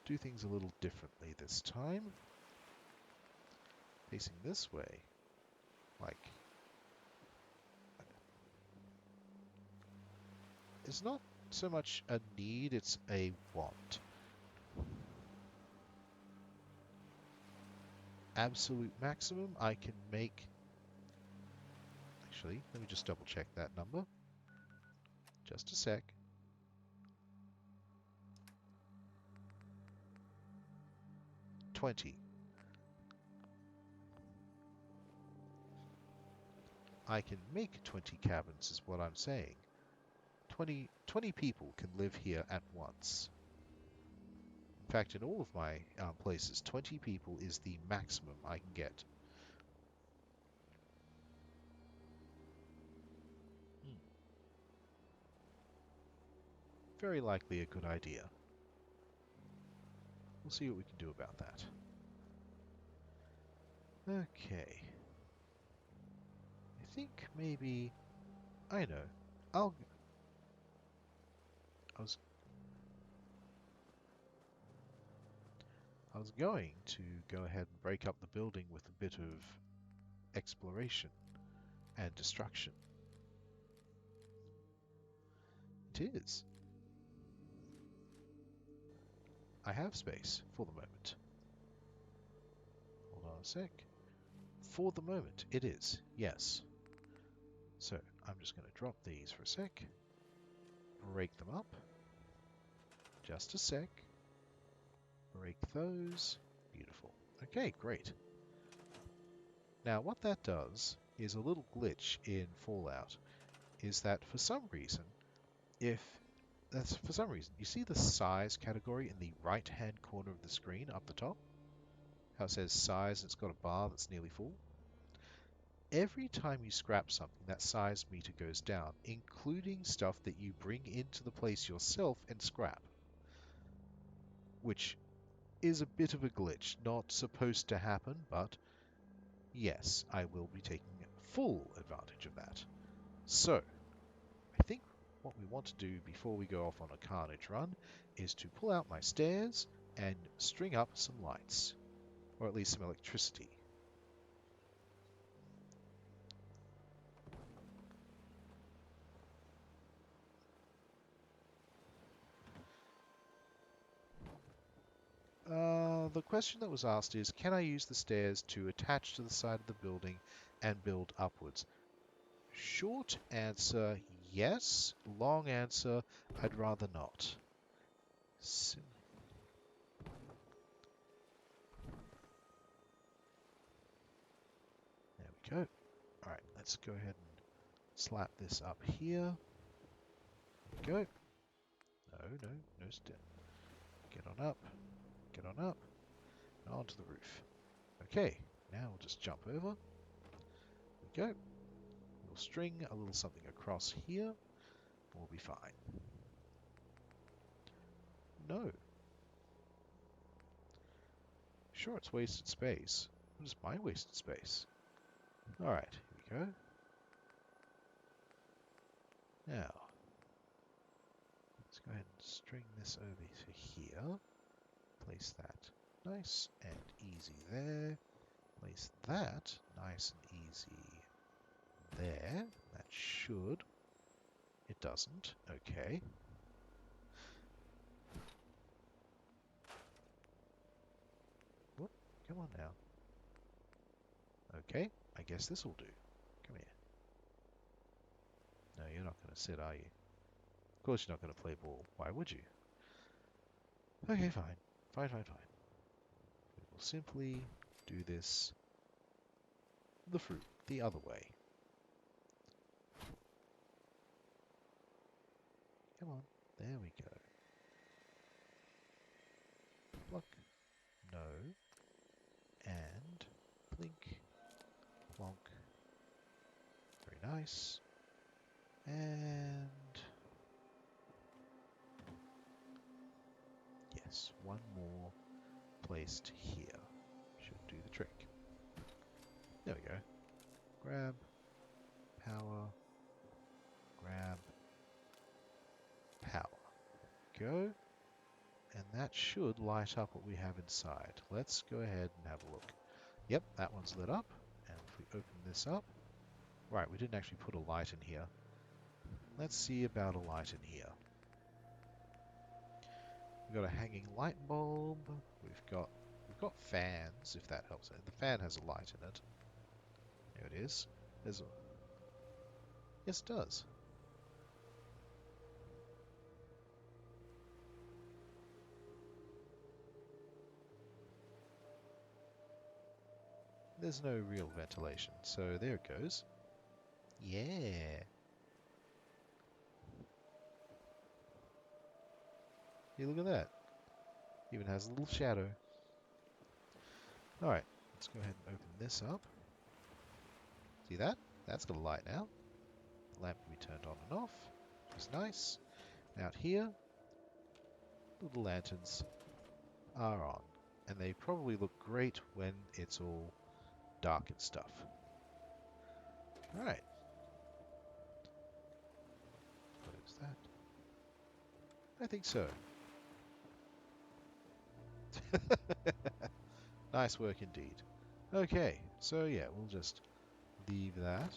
do things a little differently this time. Facing this way, like, it's not so much a need, it's a want. Absolute maximum, I can make... Actually, let me just double check that number. Just a sec. $20. I can make 20 cabins is what I'm saying. 20 people can live here at once. In fact, in all of my places, 20 people is the maximum I can get. Very likely a good idea. We'll see what we can do about that. Okay. I think maybe... I know. I was going to go ahead and break up the building with a bit of exploration and destruction. It is. I have space for the moment. Hold on a sec. For the moment, it is, yes. So, I'm just going to drop these for a sec. Break them up. Just a sec. Break those. Beautiful. Okay, great. Now, what that does is a little glitch in Fallout, is that for some reason, you see the size category in the right-hand corner of the screen up the top? How it says size and it's got a bar that's nearly full? Every time you scrap something, that size meter goes down, including stuff that you bring into the place yourself and scrap. Which is a bit of a glitch, not supposed to happen, but yes, I will be taking full advantage of that. So, I think what we want to do before we go off on a carnage run is to pull out my stairs and string up some lights, or at least some electricity. The question that was asked is, can I use the stairs to attach to the side of the building and build upwards? Short answer, yes. Long answer, I'd rather not. There we go. Alright, let's go ahead and slap this up here. There we go. No step. Get on up. Get on up. And onto the roof. Okay, now we'll just jump over. There we go. We'll string a little something across here. We'll be fine. No. Sure, it's wasted space. What is my wasted space? Alright, here we go. Now, let's go ahead and string this over to here. Place that nice and easy there. Place that nice and easy there. That should. It doesn't. Okay. What? Come on now. Okay, I guess this will do. Come here. No, you're not going to sit, are you? Of course you're not going to play ball. Why would you? Okay, fine. Fine. We will simply do this the other way. Come on. There we go. nice. And yes, one more placed here. Should do the trick. There we go. Grab, power, grab, power. Go. And that should light up what we have inside. Let's go ahead and have a look. Yep, that one's lit up. And if we open this up... Right, we didn't actually put a light in here. Let's see about a light in here. We've got a hanging light bulb. We've got fans, if that helps. The fan has a light in it. There it is. There's a... Yes, it does. There's no real ventilation, so there it goes. Yeah. Hey, look at that. Even has a little shadow. Alright, let's go ahead and open this up. See that? That's got a light now. The lamp can be turned on and off, which is nice. And out here, little lanterns are on. And they probably look great when it's all dark and stuff. Alright. Close that. I think so. Nice work indeed. Okay, so yeah, we'll just leave that.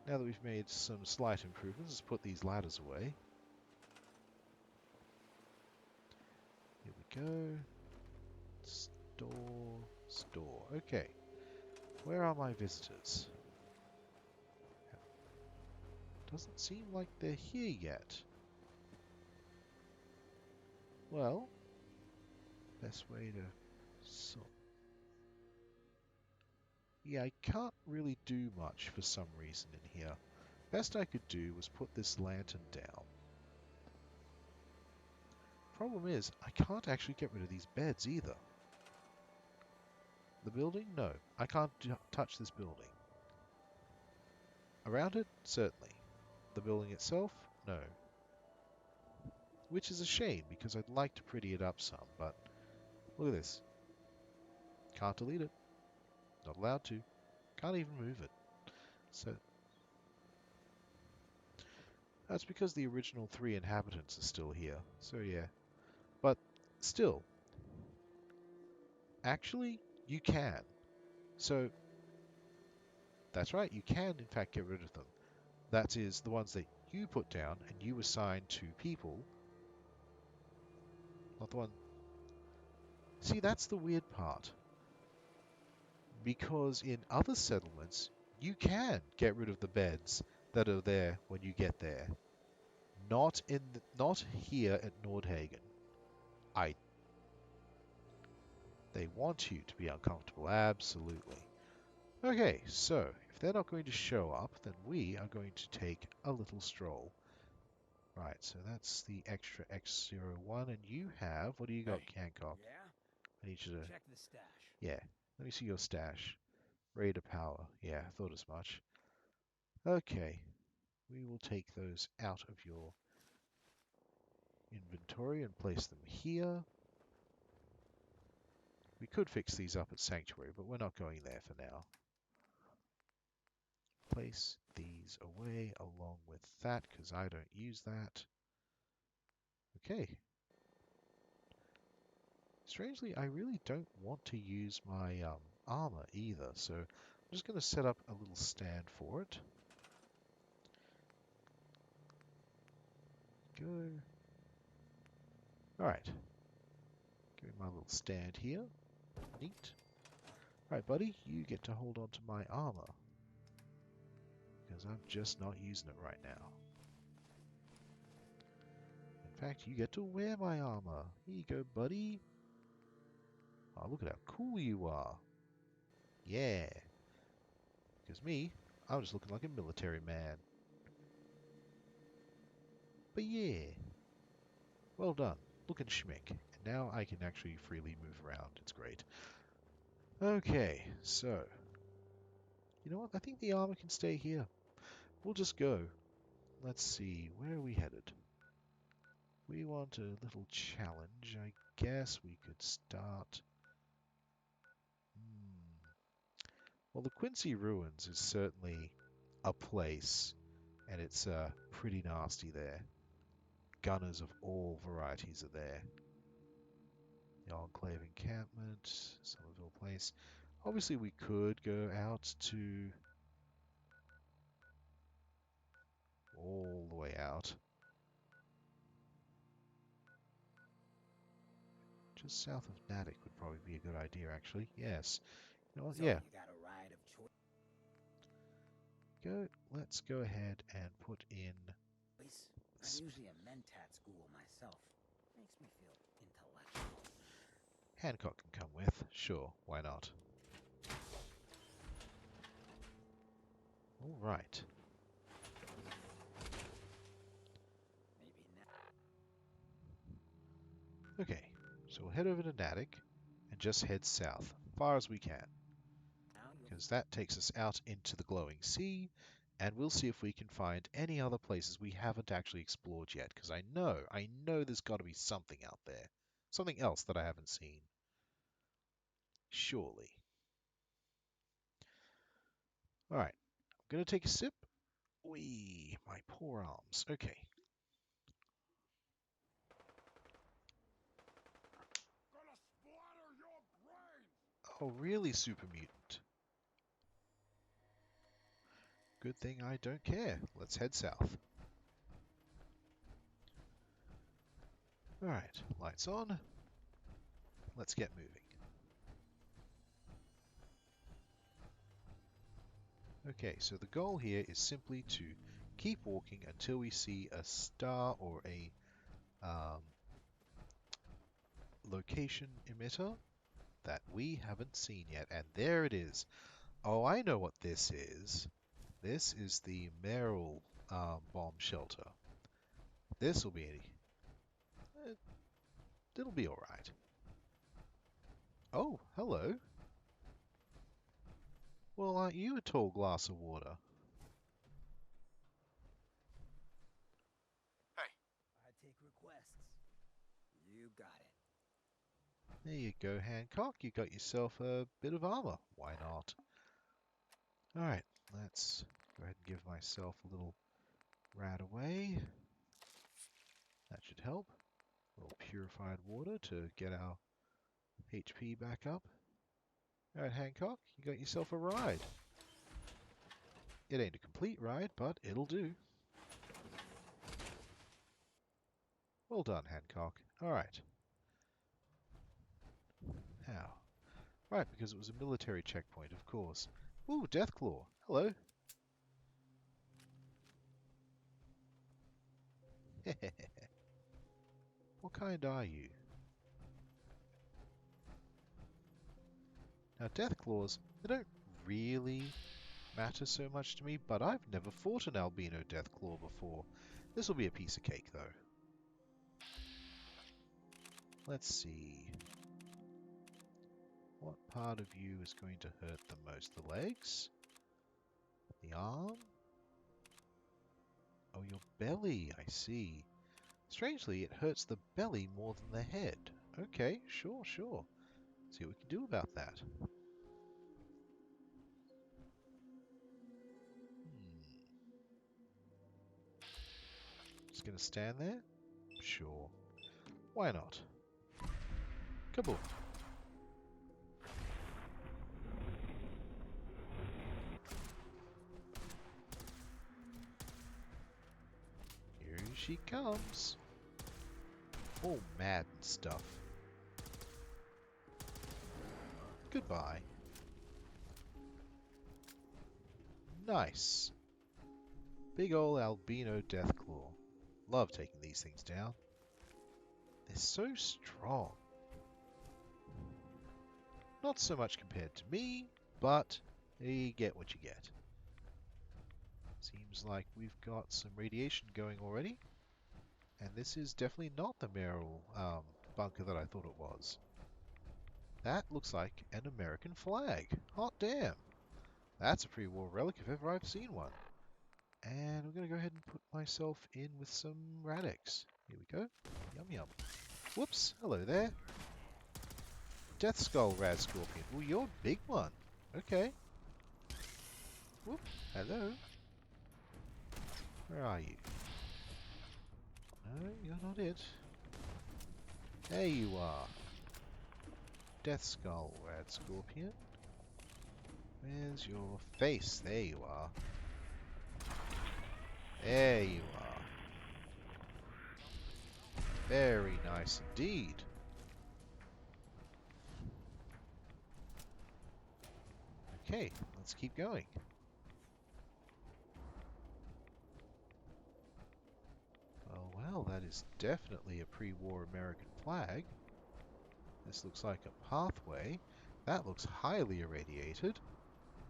Now that we've made some slight improvements, let's put these ladders away. Here we go. Store, store. Okay. Where are my visitors? Doesn't seem like they're here yet. Well, best way to sort. Yeah, I can't really do much for some reason in here. Best I could do was put this lantern down. Problem is, I can't actually get rid of these beds either. The building? No. I can't touch this building. Around it? Certainly. The building itself? No. Which is a shame, because I'd like to pretty it up some, but look at this. Can't delete it. Not allowed to. Can't even move it. So that's because the original 3 inhabitants are still here. So yeah. But still, actually, you can. So that's right, you can in fact get rid of them. That is the ones that you put down and you assign to people. Not the one. See, that's the weird part. Because in other settlements, you can get rid of the beds that are there when you get there. Not here at Nordhagen. They want you to be uncomfortable, absolutely. Okay, so if they're not going to show up, then we are going to take a little stroll. Right, so that's the extra X01, and you have, what do you got, Hey. Hancock? Yeah? I need you to, Check the stash. yeah, let me see your stash. Raider power, yeah, I thought as much. Okay, we will take those out of your inventory and place them here. We could fix these up at Sanctuary, but we're not going there for now. Place these away along with that, because I don't use that. Okay. Strangely, I really don't want to use my armor either, so I'm just going to set up a little stand for it. Go. Alright. Give me my little stand here. Neat. Alright, buddy, you get to hold on to my armor. Because I'm just not using it right now. In fact, you get to wear my armor. Here you go, buddy. Oh, look at how cool you are. Yeah. Because me, I'm just looking like a military man. But yeah. Well done. Looking schmick. And now I can actually freely move around. It's great. Okay, so... You know what? I think the armor can stay here. we'll just go. Let's see, where are we headed? We want a little challenge. I guess we could start... Well, the Quincy Ruins is certainly a place, and it's pretty nasty there. Gunners of all varieties are there. The Enclave Encampment, Somerville Place. Obviously, we could go out to... all the way out. Just south of Natick would probably be a good idea, actually. Yes. You know what? So Yeah. you got a ride of choice. Let's go ahead and put in... I'm usually a mentat school myself. Makes me feel intellectual. Hancock can come with. Sure, why not? All right. Maybe now. Okay, so we'll head over to Natick and just head south, far as we can. Because that takes us out into the glowing sea, and we'll see if we can find any other places we haven't actually explored yet, because I know there's got to be something out there. Something else that I haven't seen. Surely. Alright, I'm going to take a sip. Whee, my poor arms. Okay. Gonna splatter your brains! Oh, really, super mutant? Good thing I don't care. Let's head south. Alright, lights on. Let's get moving. Okay, so the goal here is simply to keep walking until we see a star or a location emitter that we haven't seen yet. And there it is. Oh, I know what this is. This is the Merrill bomb shelter. This will be... it'll be alright. Oh, hello. Well, aren't you a tall glass of water? Hey. I take requests. You got it. There you go, Hancock. You got yourself a bit of armor. Why not? Alright, let's go ahead and give myself a little rat away. That should help. A little purified water to get our HP back up. Alright, Hancock, you got yourself a ride. It ain't a complete ride, but it'll do. Well done, Hancock. Alright. How? Right, because it was a military checkpoint, of course. Ooh, Deathclaw. Hello. What kind are you? Now, Deathclaws, they don't really matter so much to me, but I've never fought an albino Deathclaw before. This will be a piece of cake, though. Let's see. What part of you is going to hurt the most? The legs? The arm? Oh, your belly, I see. Strangely, it hurts the belly more than the head. Okay, sure. See what we can do about that. Just gonna stand there? Sure. Why not? Kaboom. Here she comes. All mad and stuff. Goodbye. Nice. Big ol' albino Deathclaw. Love taking these things down. They're so strong. Not so much compared to me, but you get what you get. Seems like we've got some radiation going already. And this is definitely not the Merrill bunker that I thought it was. That looks like an American flag. Hot damn. That's a pre-war relic if ever I've seen one. And I'm going to go ahead and put myself in with some radix. Here we go. Yum yum. Whoops. Hello there. Death Skull Rad Scorpion. Oh, you're a big one. Okay. Whoop. Hello. Where are you? No, you're not it. There you are. Death Skull Rad Scorpion. Where's your face? There you are. There you are. Very nice indeed. Okay, let's keep going. Well, that is definitely a pre-war American flag. This looks like a pathway. That looks highly irradiated.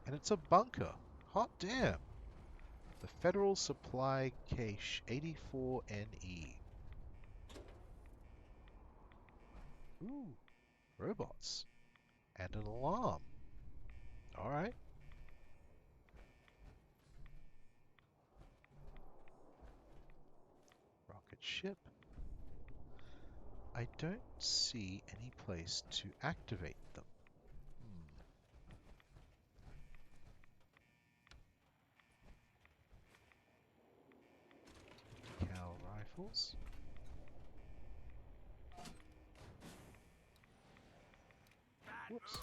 And it's a bunker. Hot damn. The Federal Supply Cache 84NE. Ooh, robots. And an alarm. Alright. Rocket ship. I don't see any place to activate them. Cow rifles. Whoops.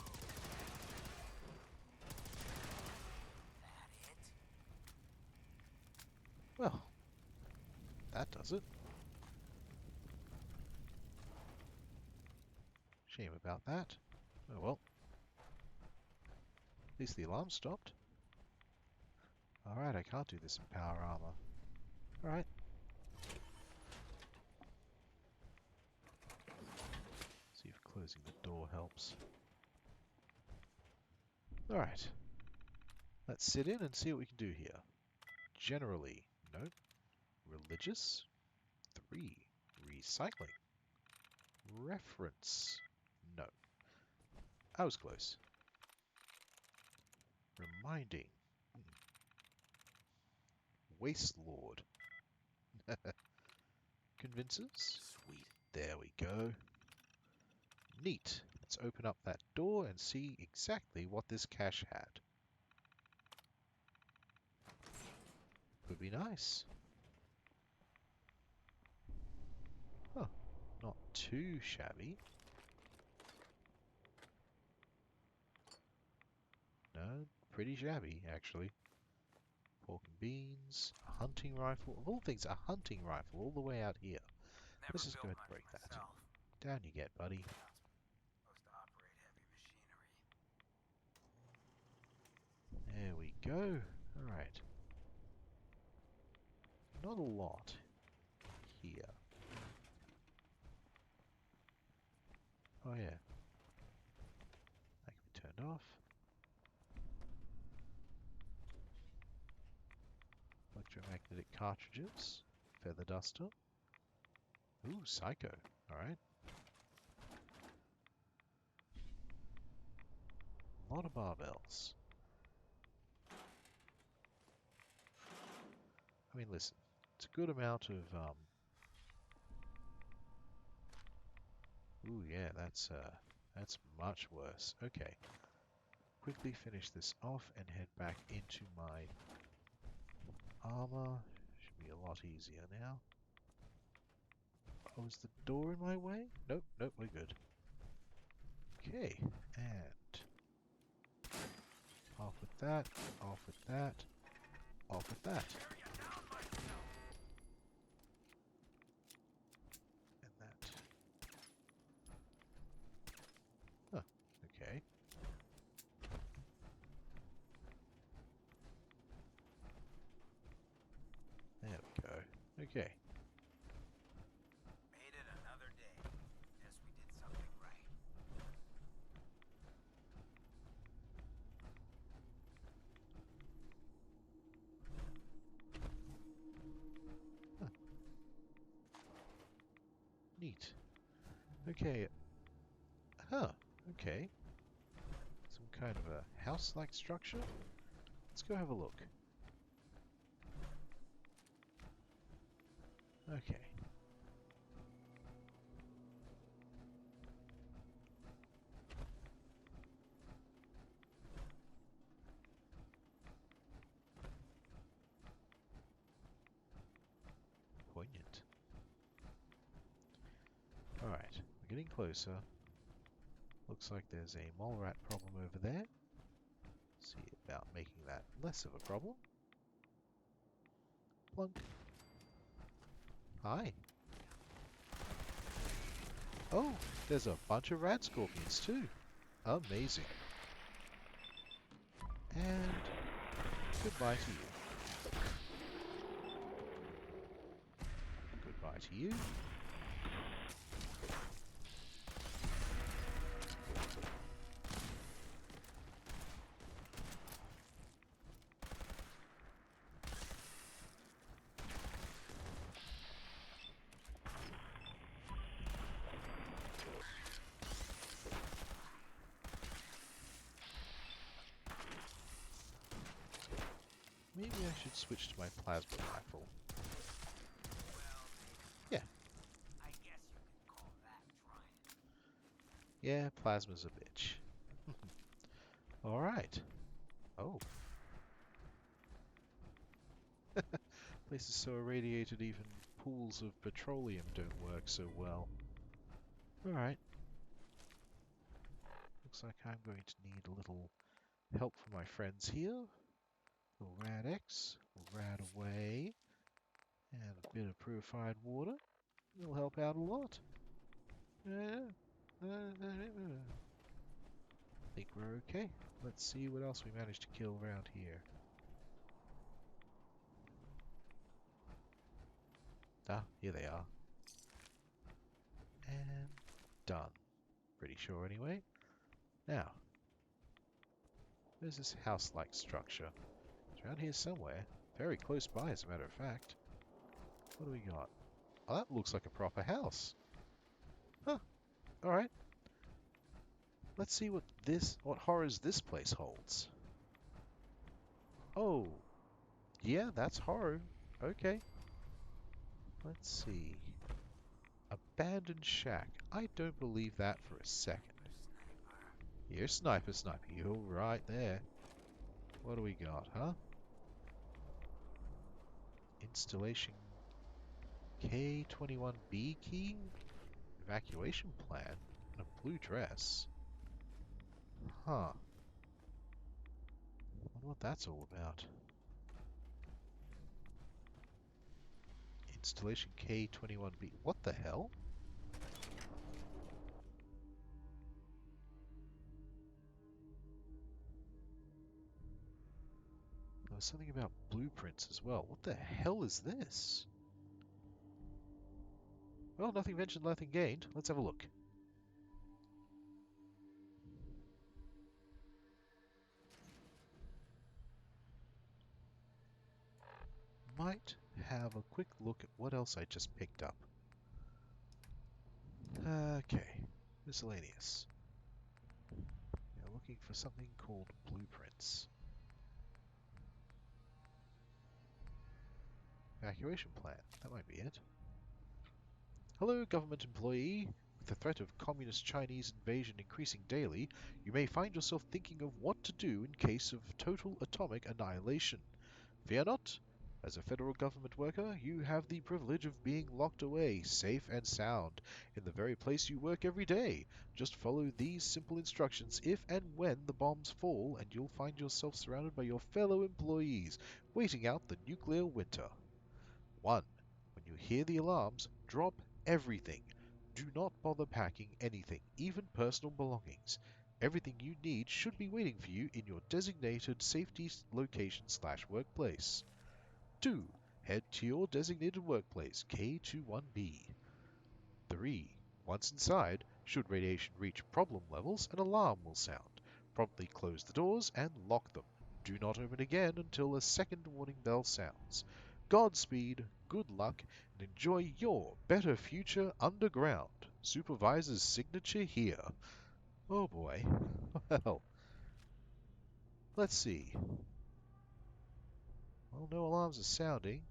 Well, that does it. Shame about that. Oh well. At least the alarm stopped. Alright, I can't do this in power armor. Alright. See if closing the door helps. Alright. Let's sit in and see what we can do here. Generally, no. Religious, 3. Recycling. Reference, no. I was close. Reminding. Waste Lord. Convinces. Sweet. There we go. Neat. Let's open up that door and see exactly what this cache had. Could be nice. Huh. Not too shabby. No, pretty shabby, actually. Pork and beans, a hunting rifle. Of all things, a hunting rifle all the way out here. Let's just go ahead and break that. Down you get, buddy. There we go. Alright. Not a lot here. Oh yeah. That can be turned off. Electromagnetic cartridges. Feather duster. Ooh, psycho. Alright. A lot of barbells. I mean, listen. It's a good amount of, Ooh, yeah, that's much worse. Okay. Quickly finish this off and head back into my armor. Should be a lot easier now. Oh, is the door in my way? Nope, nope, we're good. Okay, and off with that, off with that, off with that. And that. Huh, okay. There we go. Okay. Made it another day. Guess we did something right. Huh. Neat. Okay. Huh, okay. Some kind of a house-like structure? Let's go have a look. Okay. Poignant. Alright, we're getting closer. Looks like there's a mole rat problem over there. See about making that less of a problem. Plunk. Hi. Oh, there's a bunch of rat scorpions too. Amazing. And goodbye to you. Goodbye to you. Maybe I should switch to my plasma rifle. Yeah. I guess you could call that trying. Yeah, plasma's a bitch. Alright. Oh. Place is so irradiated even pools of petroleum don't work so well. Alright. Looks like I'm going to need a little help from my friends here. Little rad X, little rad away, and a bit of purified water. It'll help out a lot. I think we're okay. Let's see what else we managed to kill around here. Ah, here they are. And done. Pretty sure anyway. Now, there's this house-like structure. It's around here somewhere. Very close by, as a matter of fact. What do we got? Oh, that looks like a proper house. Huh. Alright. Let's see what horrors this place holds. Oh. Yeah, that's horror. Okay. Let's see. Abandoned shack. I don't believe that for a second. You're sniper. You're right there. What do we got, huh? Installation K21B key? Evacuation plan? And a blue dress? Huh. Wonder what that's all about. Installation K21B. What the hell? There was something about blueprints as well. What the hell is this? Well, nothing ventured, nothing gained. Let's have a look. Might have a quick look at what else I just picked up. Okay. Miscellaneous. Now looking for something called blueprints. Evacuation plan. That might be it. Hello, government employee. With the threat of communist Chinese invasion increasing daily, you may find yourself thinking of what to do in case of total atomic annihilation. Fear not. As a federal government worker, you have the privilege of being locked away, safe and sound, in the very place you work every day. Just follow these simple instructions if and when the bombs fall, and you'll find yourself surrounded by your fellow employees, waiting out the nuclear winter. 1. When you hear the alarms, drop everything. Do not bother packing anything, even personal belongings. Everything you need should be waiting for you in your designated safety location/workplace. 2. Head to your designated workplace, K21B. 3. Once inside, should radiation reach problem levels, an alarm will sound. Promptly close the doors and lock them. Do not open again until a second warning bell sounds. Godspeed, good luck, and enjoy your better future underground. Supervisor's signature here. Oh boy. Well, let's see. Well, no alarms are sounding.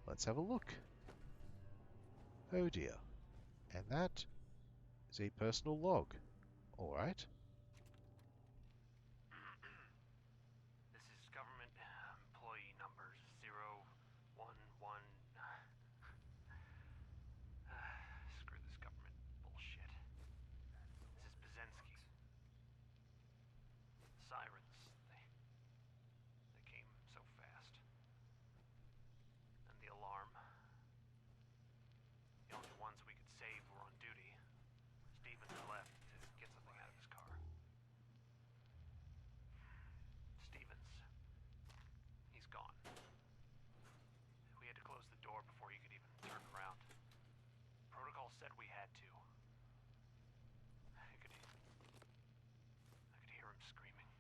let's have a look. Oh dear. And that is a personal log. Alright. This is government employee number 011. Screw this government bullshit. This is Bazensky's. Sirens. They came so fast. And the alarm. The only ones we could save were on duty. Stevens left to get something out of his car. Stevens. He's gone. We had to close the door before he could even turn around. Protocol said we had to. I could hear him screaming.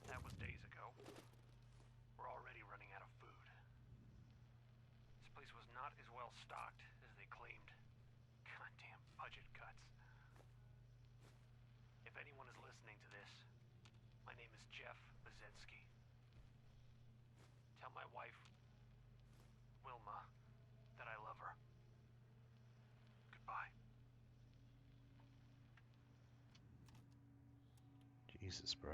That was days ago. We're already running out of food. This place was not as well stocked as they claimed. Goddamn budget cuts. If anyone is listening to this, my name is Jeff Bazensky. Tell my wife, Wilma, that I love her. Goodbye. Jesus, bro.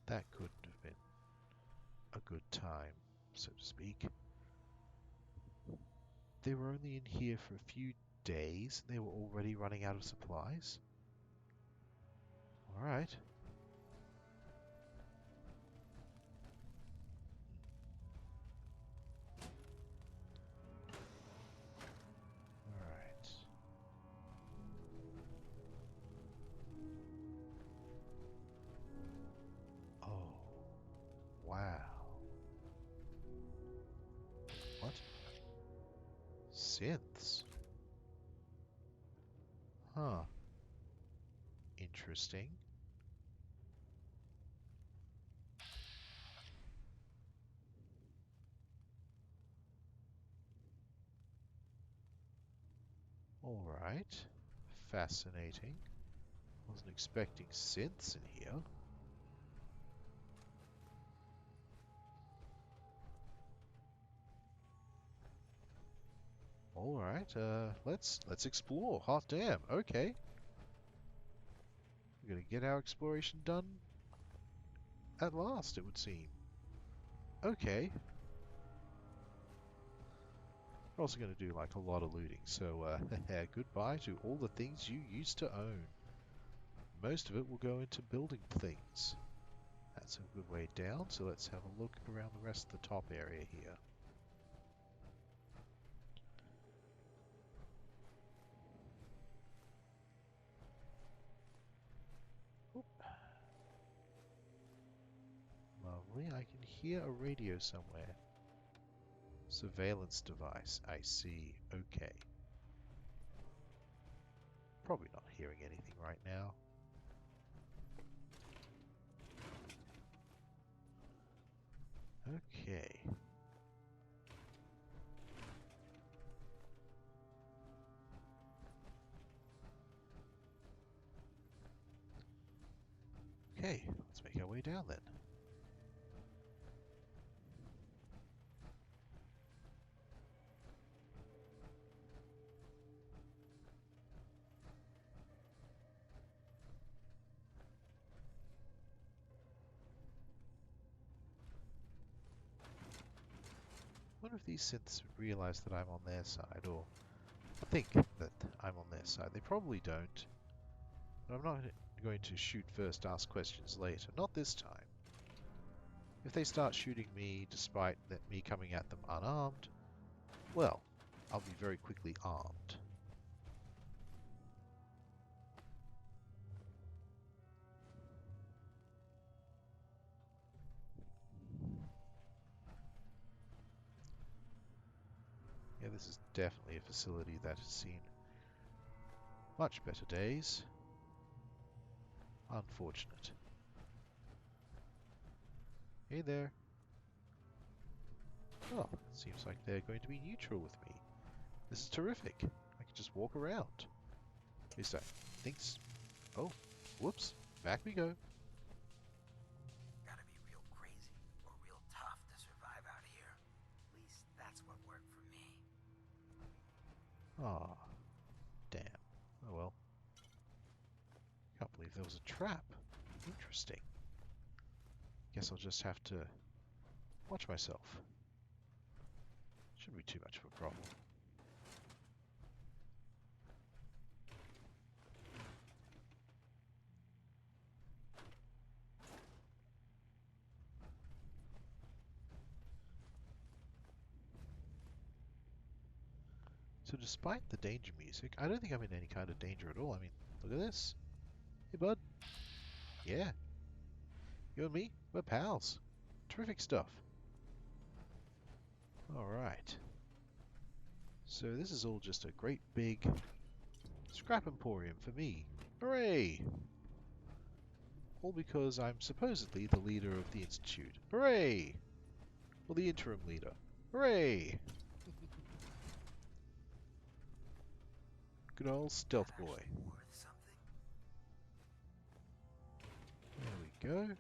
That couldn't have been a good time, so to speak. They were only in here for a few days, and they were already running out of supplies? Alright. Alright. Oh. Wow. What? Synths? Huh. Interesting. Alright. Fascinating. Wasn't expecting synths in here. Alright, let's explore. Hot damn, okay. We're gonna get our exploration done at last, it would seem. Okay. We're also gonna do like a lot of looting, so goodbye to all the things you used to own. Most of it will go into building things. That's a good way down, so let's have a look around the rest of the top area here. Oop. Lovely, I can hear a radio somewhere. Surveillance device, I see, okay. Probably not hearing anything right now. Okay. Okay, let's make our way down then. I wonder if these synths realize that I'm on their side, or think that I'm on their side. They probably don't. But I'm not going to shoot first, ask questions later. Not this time. If they start shooting me despite me coming at them unarmed, well, I'll be very quickly armed. Yeah, this is definitely a facility that has seen much better days. Unfortunate. Hey there. Oh, it seems like they're going to be neutral with me. This is terrific. I can just walk around. At least I think so. Oh, whoops. Back we go. Gotta be real crazy, or Ah, damn. Oh well. Can't believe there was a trap. Interesting. Guess I'll just have to watch myself. Shouldn't be too much of a problem. So despite the danger music, I don't think I'm in any kind of danger at all. I mean, look at this. Hey, bud. Yeah, you and me, we're pals. Terrific stuff. Alright. So this is all just a great big scrap emporium for me. Hooray! All because I'm supposedly the leader of the Institute. Hooray! Or the interim leader. Hooray! Good old stealth boy. Worth something? There we go. Don't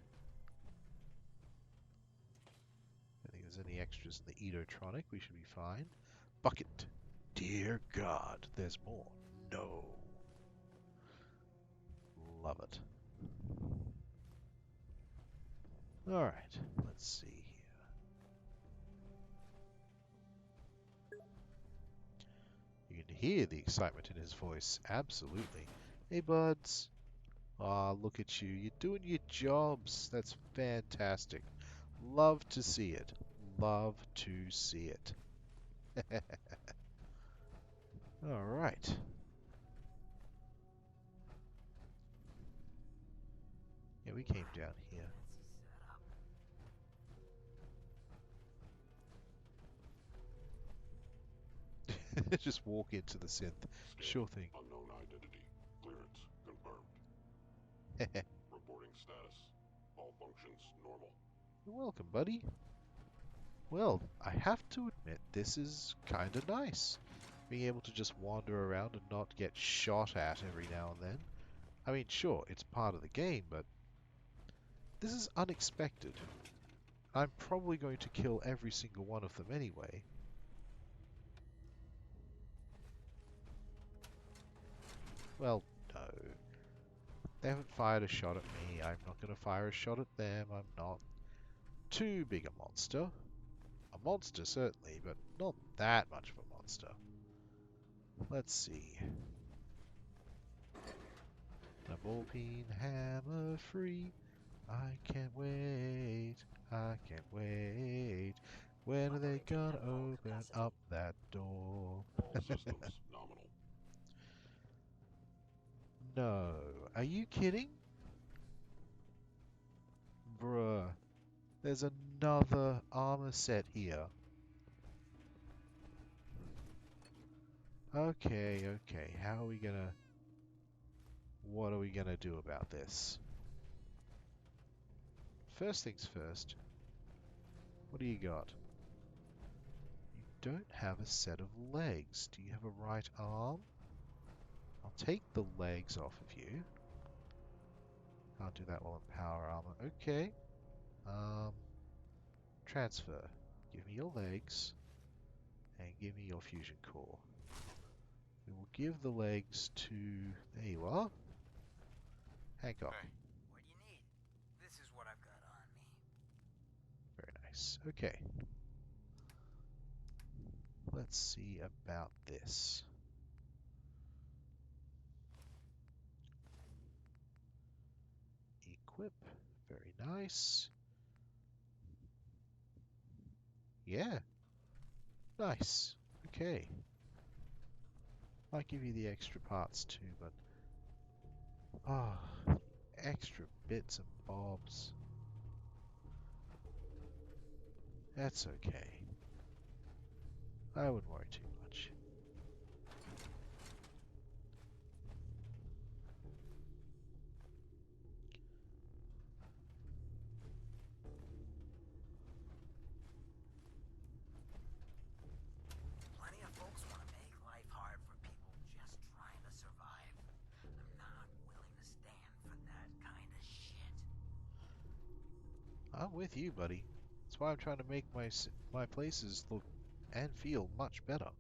think there's any extras in the Edotronic. We should be fine. Bucket. Dear God, there's more. No. Love it. Alright, let's see here. You can hear the excitement in his voice. Absolutely. Hey, buds. Ah, look at you. You're doing your jobs. That's fantastic. Love to see it. Love to see it. Alright. Yeah, we came down here. Just walk into the synth. Sure thing. Unknown identity. Clearance confirmed. Reporting status. All functions normal. You're welcome, buddy. Well, I have to admit, this is kind of nice. Being able to just wander around and not get shot at every now and then. I mean, sure, it's part of the game, but this is unexpected. I'm probably going to kill every single one of them anyway. Well, no. They haven't fired a shot at me. I'm not going to fire a shot at them. I'm not too big a monster. A monster, certainly, but not that much of a monster. Let's see. A ball peen hammer free. I can't wait. I can't wait. When are they gonna open up that door? All systems nominal. No. Are you kidding? Bruh. There's another armor set here. Okay, okay. How are we gonna... What are we gonna do about this? First things first. What do you got? You don't have a set of legs. Do you have a right arm? I'll take the legs off of you. Can't do that while in power armor. Okay. Transfer. Give me your legs. And give me your fusion core. We will give the legs to... There you are. Hancock. Hey. What do you need? This is what I've got on me. Very nice. Okay. Let's see about this. Equip. Very nice. Yeah. Nice. Okay. Might give you the extra parts too, but... Ah, extra bits and bobs. That's okay. I wouldn't worry too much. Plenty of folks want to make life hard for people just trying to survive. I'm not willing to stand for that kind of shit. I'm with you, buddy. That's why I'm trying to make my places look and feel much better.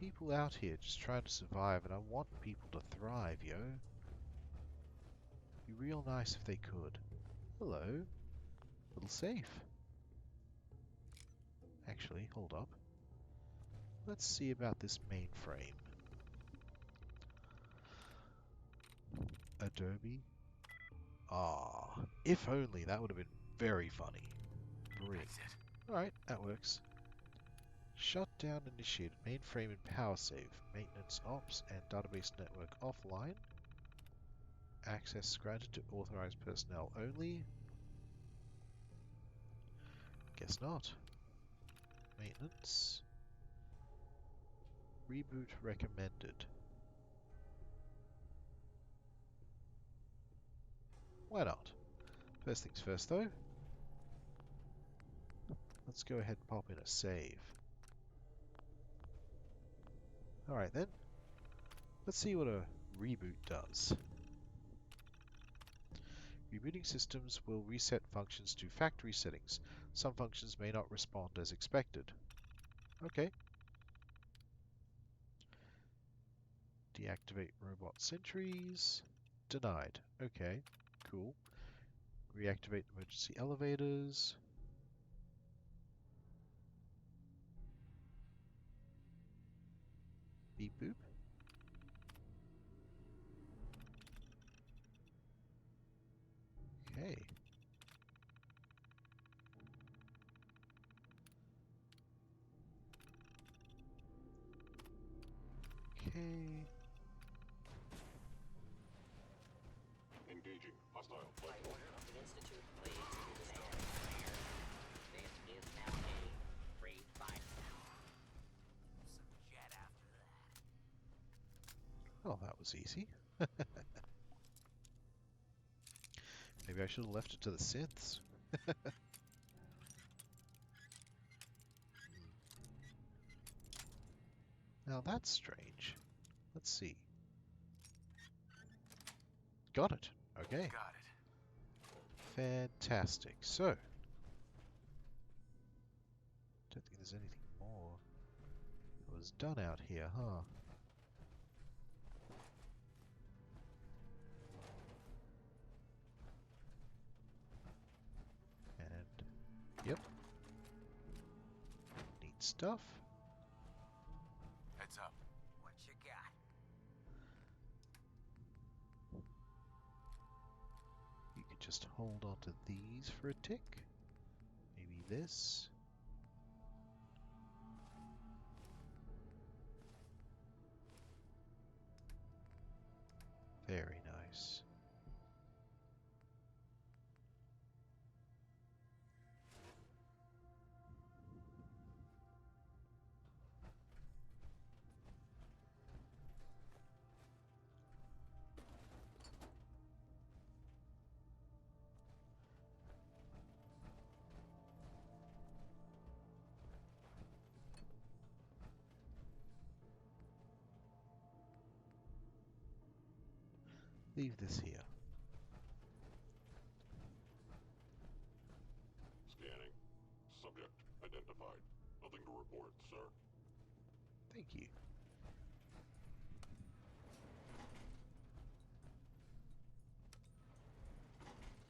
people out here just trying to survive, and I want people to thrive, yo. Be real nice if they could. Hello. Little safe. Actually, hold up. Let's see about this mainframe. Adobe. Ah, if only that would have been very funny. Brilliant. Alright, that works. Shutdown initiated. Mainframe and power save. Maintenance ops and database network offline. Access granted to authorized personnel only. Guess not. Maintenance. Reboot recommended. Why not? First things first though. Let's go ahead and pop in a save. Alright then. Let's see what a reboot does. Rebooting systems will reset functions to factory settings. Some functions may not respond as expected. Okay. Deactivate robot sentries. Denied. Okay, cool. Reactivate emergency elevators. Beep boop. Okay. Okay. Engaging. Hostile. By Light order of the Institute, please stand clear. This is now a raid 5 now. Some jet after that. Oh, that was easy. Maybe I should have left it to the synths. Now that's strange. Let's see. Got it. Okay. Got it. Fantastic. So, don't think there's anything more that was done out here, huh? And, yep. Neat stuff. Heads up. What you got? You could just hold on to these for a tick. Maybe this. Very nice. Leave this here. scanning. Subject identified. Nothing to report, sir. Thank you.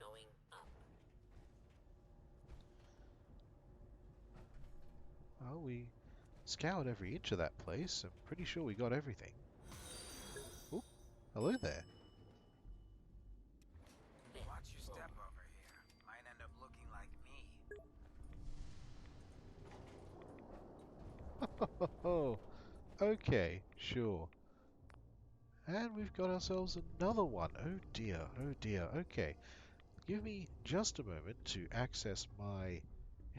Going up. Well, we scoured every inch of that place. I'm pretty sure we got everything. Oh, hello there. Watch your step over here. Might end up looking like me. Oh, okay, sure. And we've got ourselves another one. Oh dear, oh dear. Okay, give me just a moment to access my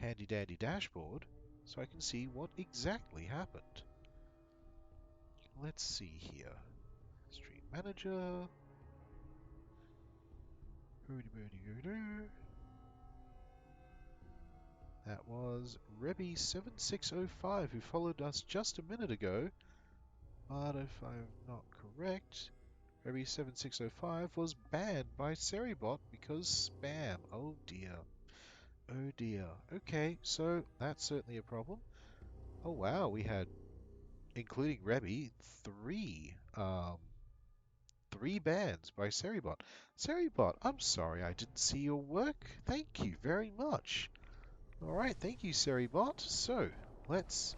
handy dandy dashboard so I can see what exactly happened. Let's see here. Stream manager. That was Rebby7605 who followed us just a minute ago. But if I'm not correct, Rebby7605 was banned by Seribot because spam. Oh dear. Oh dear. Okay, so that's certainly a problem. Oh wow, we had including Rebby, three bands by Seribot. Seribot, I'm sorry I didn't see your work. Thank you very much. Alright, thank you, Seribot. So, let's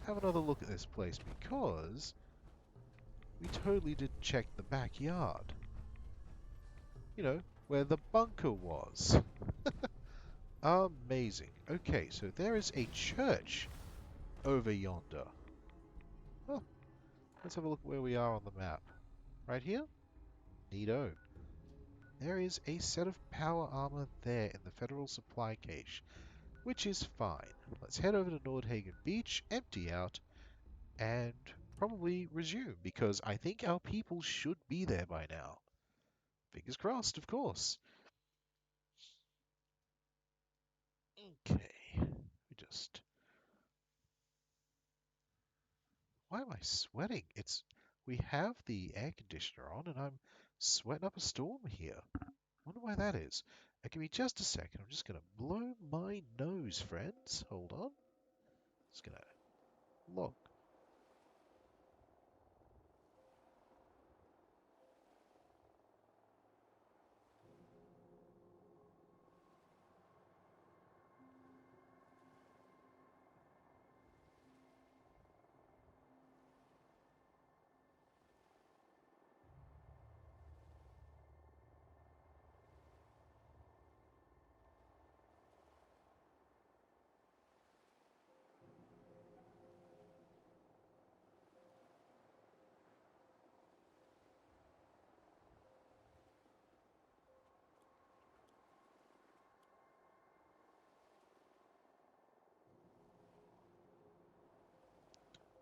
have another look at this place, because we totally didn't check the backyard. You know, where the bunker was. Amazing. Okay, so there is a church over yonder. Oh, let's have a look where we are on the map. Right here? Neato. There is a set of power armor there in the Federal Supply Cache, which is fine. Let's head over to Nordhagen Beach, empty out, and probably resume, because I think our people should be there by now. Fingers crossed, of course. Okay. We just... Why am I sweating? We have the air conditioner on, and I'm sweating up a storm here. Wonder why that is. Give me just a second. I'm just going to blow my nose, friends. Hold on. Just going to look.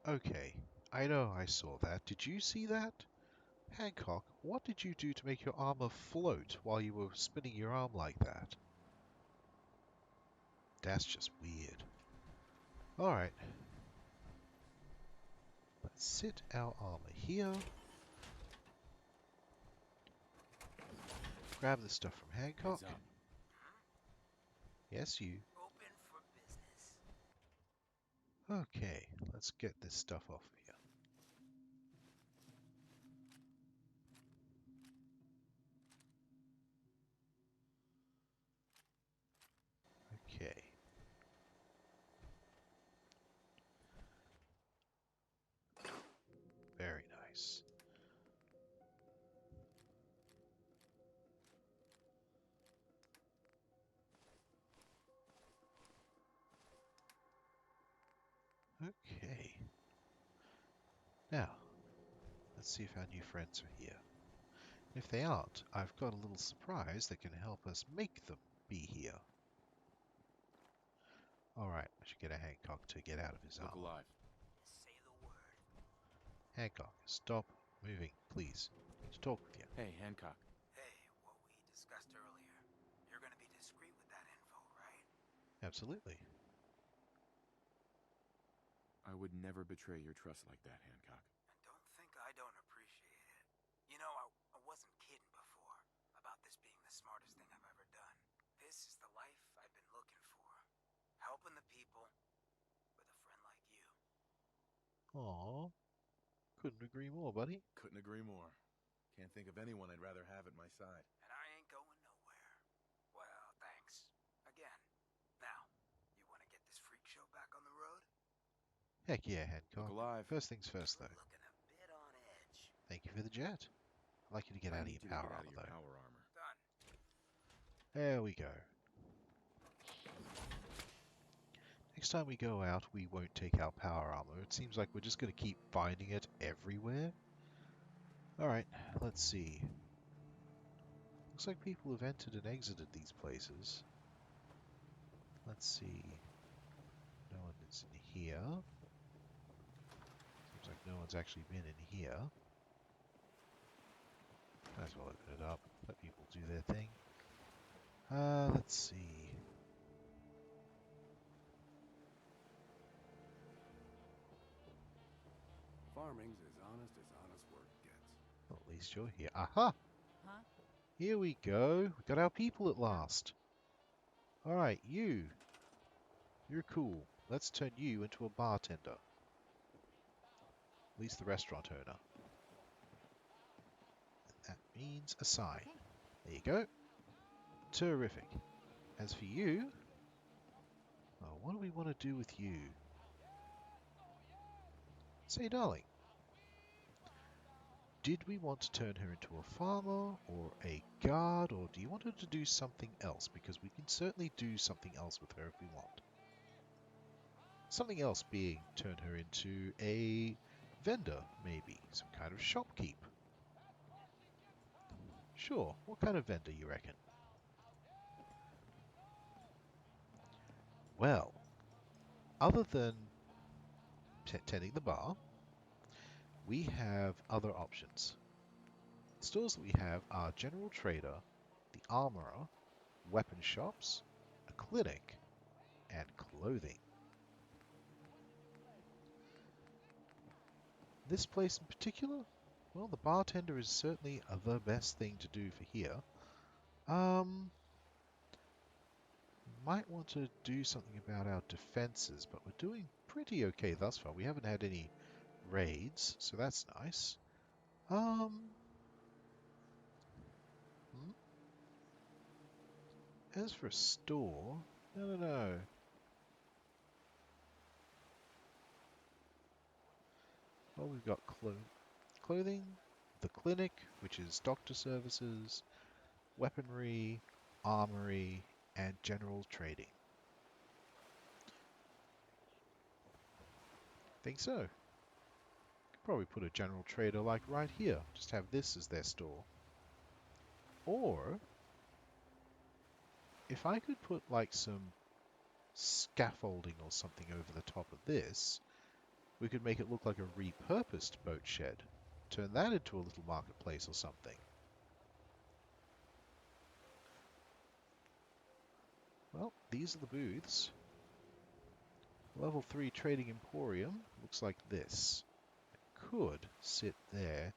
Okay. I know I saw that. Did you see that? Hancock, what did you do to make your armor float while you were spinning your arm like that? That's just weird. Alright. Let's sit our armor here. Grab the stuff from Hancock. Heads up. Yes, you. Open for business. Okay, let's get this stuff off of here. Okay. Very nice. Okay. Now, let's see if our new friends are here. If they aren't, I've got a little surprise that can help us make them be here. Alright, I should get a Hancock to get out of his Look armor. alive. Say the word. Hancock, stop moving, please. I need to talk with you. Hey, Hancock. Hey, what we discussed earlier. You're gonna be discreet with that info, right? Absolutely. I would never betray your trust like that, Hancock. And don't think I don't appreciate it. You know, I wasn't kidding before about this being the smartest thing I've ever done. This is the life I've been looking for. Helping the people with a friend like you. Aw. Couldn't agree more, buddy. Couldn't agree more. Can't think of anyone I'd rather have at my side. And I ain't going nowhere. Well, thanks. Again. Now, you want to get this freak show back on the road? Heck yeah, Look Hancock. alive. First things first, though. Looking a bit on edge. Thank you for the jet. I'd like you to get I out of need your you to power get out armor, of your though. power armor. Done. There we go. Next time we go out, we won't take our power armor. It seems like we're just going to keep finding it everywhere. Alright, let's see. Looks like people have entered and exited these places. Let's see. No one is in here. Seems like no one's actually been in here. Might as well open it up. Let people do their thing. Let's see. Farming's as honest work gets. Well, at least you're here. Aha! Huh? Here we go. We got our people at last. Alright, you. You're cool. Let's turn you into a bartender. At least the restaurant owner. That means a sign. Okay. There you go. Terrific. As for you, well, what do we want to do with you? Say, darling, did we want to turn her into a farmer or a guard, or do you want her to do something else? Because we can certainly do something else with her if we want. Something else being turn her into a vendor, maybe. Some kind of shopkeep. Sure, what kind of vendor you reckon? Well, other than tending the bar, we have other options. The stores that we have are General Trader, the Armorer, weapon shops, a clinic, and clothing. This place in particular? Well, the bartender is certainly the best thing to do for here. Might want to do something about our defenses, but we're doing pretty okay thus far. We haven't had any raids, so that's nice. Hmm? As for a store, no. Well, we've got clothing, the clinic, which is doctor services, weaponry, armory, and general trading. Think so. Could probably put a general trader like right here. Just have this as their store. Or if I could put like some scaffolding or something over the top of this, we could make it look like a repurposed boat shed. Turn that into a little marketplace or something. Well, these are the booths. Level 3 Trading Emporium looks like this. It could sit there,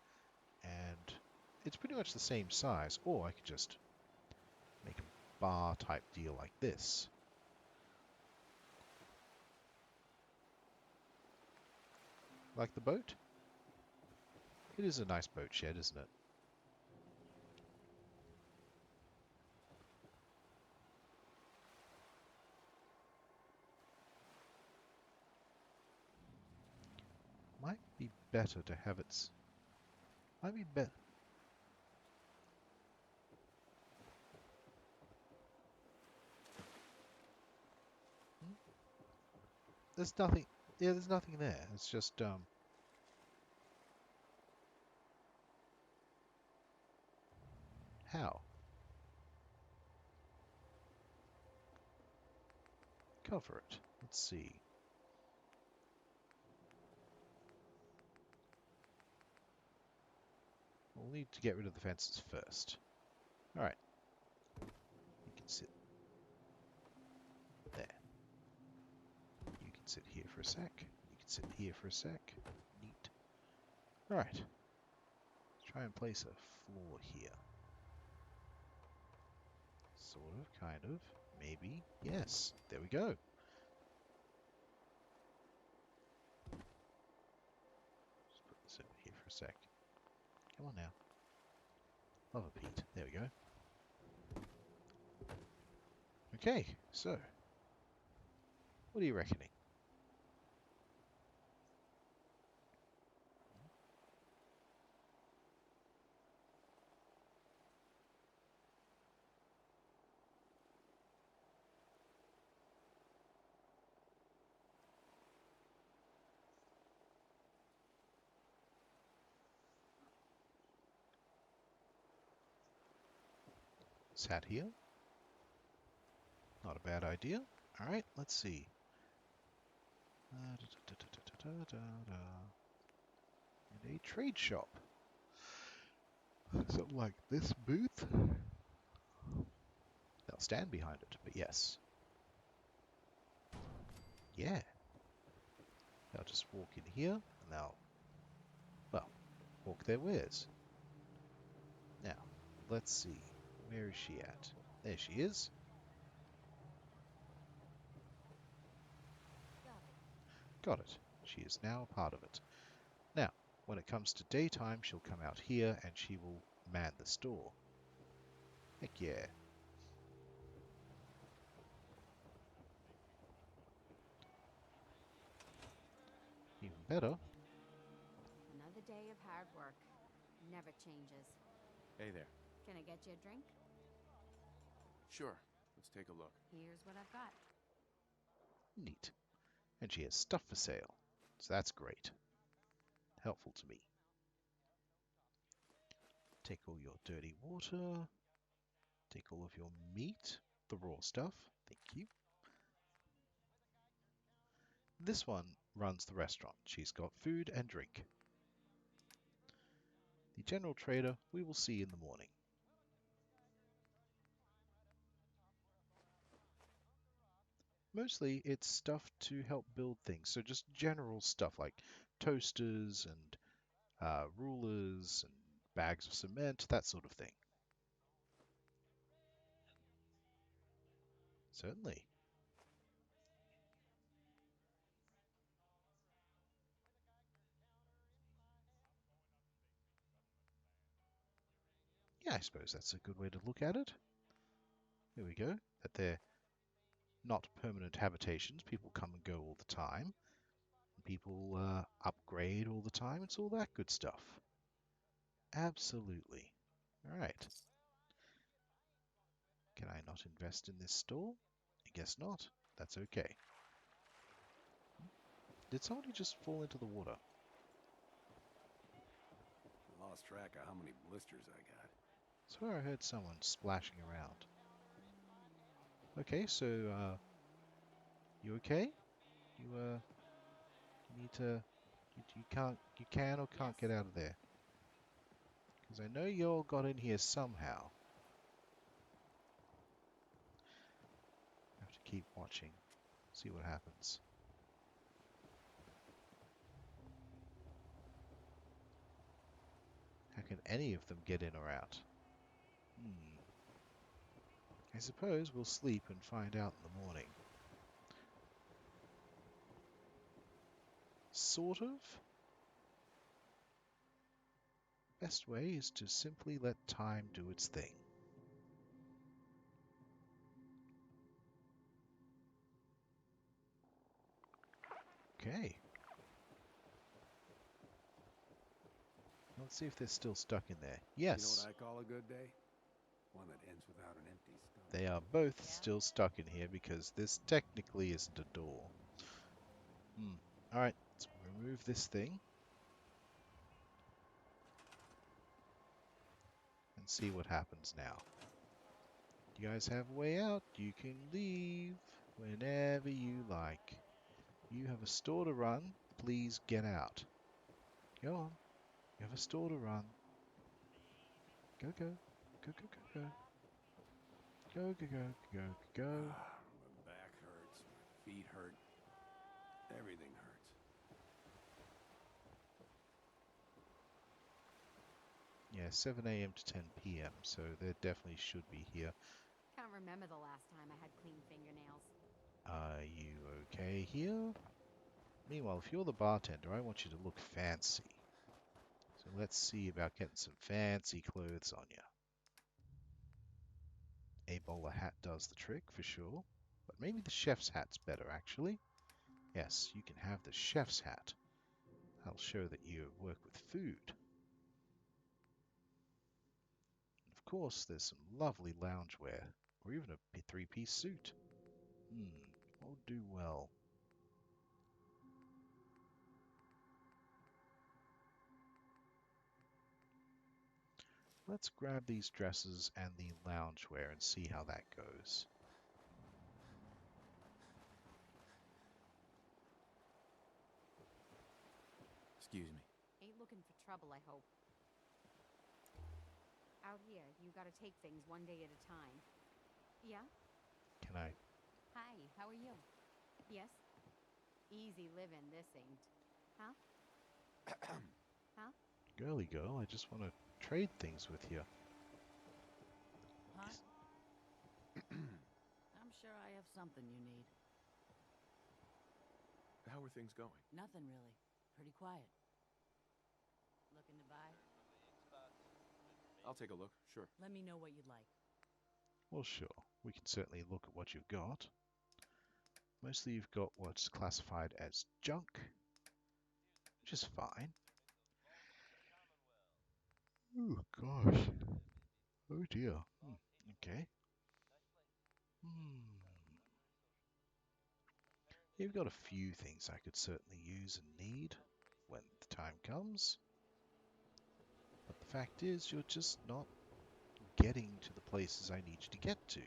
and it's pretty much the same size, or I could just make a bar type deal like this. Like the boat? It is a nice boat shed, isn't it? Might be better to have its... Might be better... There's nothing... Yeah, there's nothing there. It's just, How? Cover it. Let's see. We'll need to get rid of the fences first. Alright. You can sit there. You can sit here for a sec. You can sit here for a sec. Neat. Alright. Let's try and place a floor here. Sort of, kind of, maybe. Yes. There we go. Just put this over here for a sec. Come on now. Love a Pete. There we go. Okay, so. What are you reckoning? Sat here. Not a bad idea. Alright, let's see. And a trade shop. Something like this booth. They'll stand behind it, but yes. Yeah. They'll just walk in here, and they'll, well, walk their wares. Now, let's see. Where is she at? There she is. Got it. She is now a part of it. Now, When it comes to daytime, she'll come out here and she will man the store. Heck yeah. Even better. Another day of hard work. Never changes. Hey there. Can I get you a drink? Sure. Let's take a look. Here's what I've got. Neat. And she has stuff for sale. So that's great. Helpful to me. Take all your dirty water. Take all of your meat. The raw stuff. Thank you. This one runs the restaurant. She's got food and drink. The general trader we will see in the morning. Mostly it's stuff to help build things. So just general stuff like toasters and rulers and bags of cement, that sort of thing. Certainly. Yeah, I suppose that's a good way to look at it. There we go. That they're not permanent habitations. People come and go all the time. People upgrade all the time. It's all that good stuff. Absolutely. All right. Can I not invest in this store? I guess not. That's okay. Did somebody just fall into the water? I lost track of how many blisters I got. Swear I heard someone splashing around. Okay, so you okay? You need to you can or can't Yes? get out of there. Because I know you all got in here somehow. I have to keep watching, see what happens. How can any of them get in or out? I suppose we'll sleep and find out in the morning. Sort of. Best way is to simply let time do its thing. Okay. Let's see if they're still stuck in there. You know Yes, what I call a good day? One that ends without an empty stomach. they are both Yeah. still stuck in here because this technically isn't a door. Alright, let's remove this thing. And see what happens now. You guys have a way out. You can leave whenever you like. You have a store to run. Please get out. Go on. You have a store to run. Go, go. Go, go, go, go. Go, go, go, go, go. My back hurts, my feet hurt, everything hurts. Yeah, 7 a.m. to 10 p.m. So they definitely should be here. Can't remember the last time I had clean fingernails. Are you okay here? Meanwhile, if you're the bartender, I want you to look fancy. So let's see about getting some fancy clothes on you. A bowler hat does the trick for sure, but maybe the chef's hat's better actually. Yes, you can have the chef's hat. That'll show that you work with food. And of course, there's some lovely loungewear, or even a three-piece suit. All do well. Let's grab these dresses and the loungewear and see how that goes. Excuse me. Ain't looking for trouble, I hope. Out here, you gotta take things one day at a time. Yeah? Can I? Hi, how are you? Yes? Easy living, this ain't. Huh? Huh? Girly girl, I just want to trade things with you. Huh? I'm sure I have something you need. How are things going? Nothing really. Pretty quiet. I'll take a look, sure. Let me know what you'd like. Well, sure. We can certainly look at what you've got. Mostly you've got what's classified as junk, which is fine. Oh, gosh. Oh, dear. Okay. You've got a few things I could certainly use and need when the time comes. But the fact is, you're just not getting to the places I need you to get to.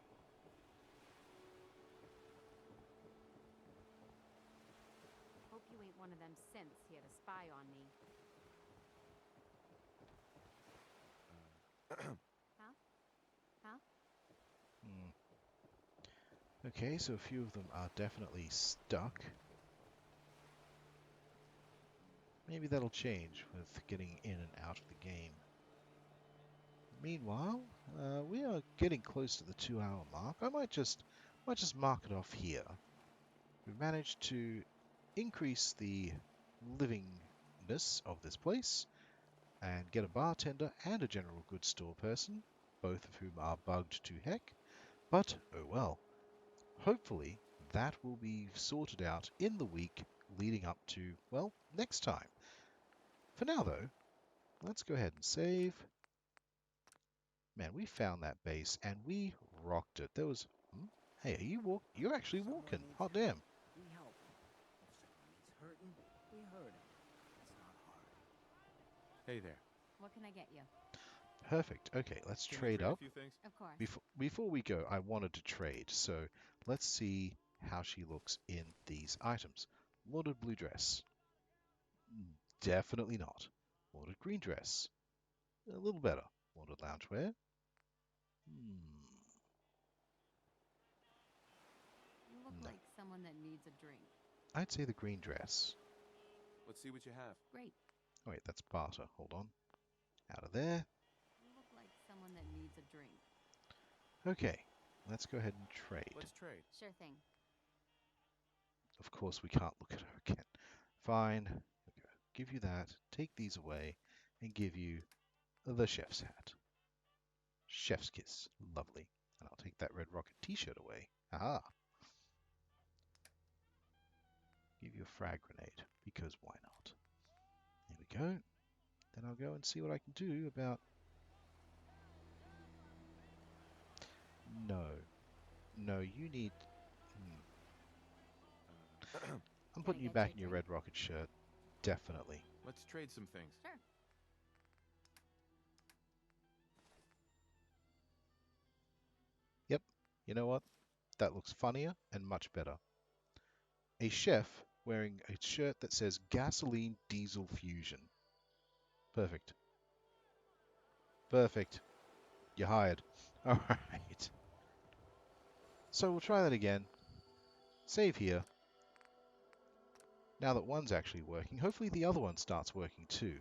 Hope you ain't one of them synths here to spy on me. Huh? Huh? Okay, so a few of them are definitely stuck. Maybe that'll change with getting in and out of the game. Meanwhile, we are getting close to the 2-hour mark. I might just mark it off here. We've managed to increase the livingness of this place and get a bartender and a general goods store person, both of whom are bugged to heck. But, oh well. Hopefully, that will be sorted out in the week leading up to, well, next time. For now, though, let's go ahead and save. Man, we found that base and we rocked it. There was... Hey, are you You're actually walking. Hot damn. We help him. If someone needs hurting, we hurt him. It's not hard. Hey there. What can I get you? Perfect. Okay, let's Can we trade trade a up. few things? Of course. Before we go, I wanted to trade, so let's see how she looks in these items. Loaded blue dress. Definitely not. Loaded green dress. A little better. Loaded loungewear. You look No. like someone that needs a drink. I'd say the green dress. Let's see what you have. Great. Oh wait, that's barter. Hold on. Out of there. You look like someone that needs a drink. Okay, let's go ahead and trade. Let's trade. Sure thing. Of course, we can't look at her again. Fine. Okay. Give you that. Take these away and give you the chef's hat. Chef's kiss. Lovely. And I'll take that Red Rocket t-shirt away. Aha. Give you a frag grenade, because why not? There we go. Then I'll go and see what I can do about... No. No, you need... I'm Can putting I you get back you in a your drink? Red Rocket shirt. Definitely. Let's trade some things. Sure. Yep. You know what? That looks funnier and much better. A chef wearing a shirt that says Gasoline Diesel Fusion. Perfect. Perfect. You're hired. Alright. So we'll try that again. Save here. Now that one's actually working, hopefully the other one starts working too.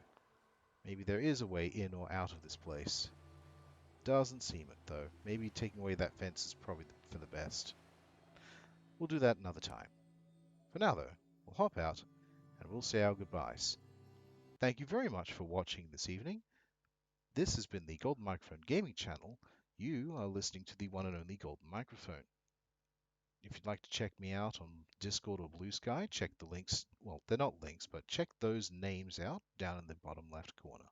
Maybe there is a way in or out of this place. Doesn't seem it though. Maybe taking away that fence is probably for the best. We'll do that another time. For now though, we'll hop out and we'll say our goodbyes. Thank you very much for watching this evening. This has been the Golden Microphone Gaming Channel. You are listening to the one and only Golden Microphone. If you'd like to check me out on Discord or Blue Sky, check the links. Well, they're not links, but check those names out down in the bottom left corner.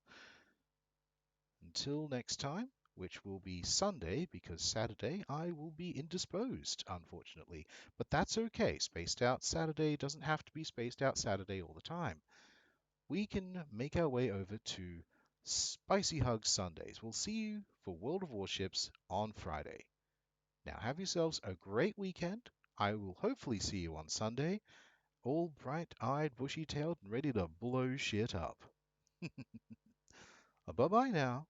Until next time, which will be Sunday, because Saturday I will be indisposed, unfortunately. But that's okay. Spaced Out Saturday doesn't have to be Spaced Out Saturday all the time. We can make our way over to Spicy Hug Sundays. We'll see you for World of Warships on Friday. Now have yourselves a great weekend. I will hopefully see you on Sunday, all bright-eyed, bushy-tailed, and ready to blow shit up. Bye-bye now.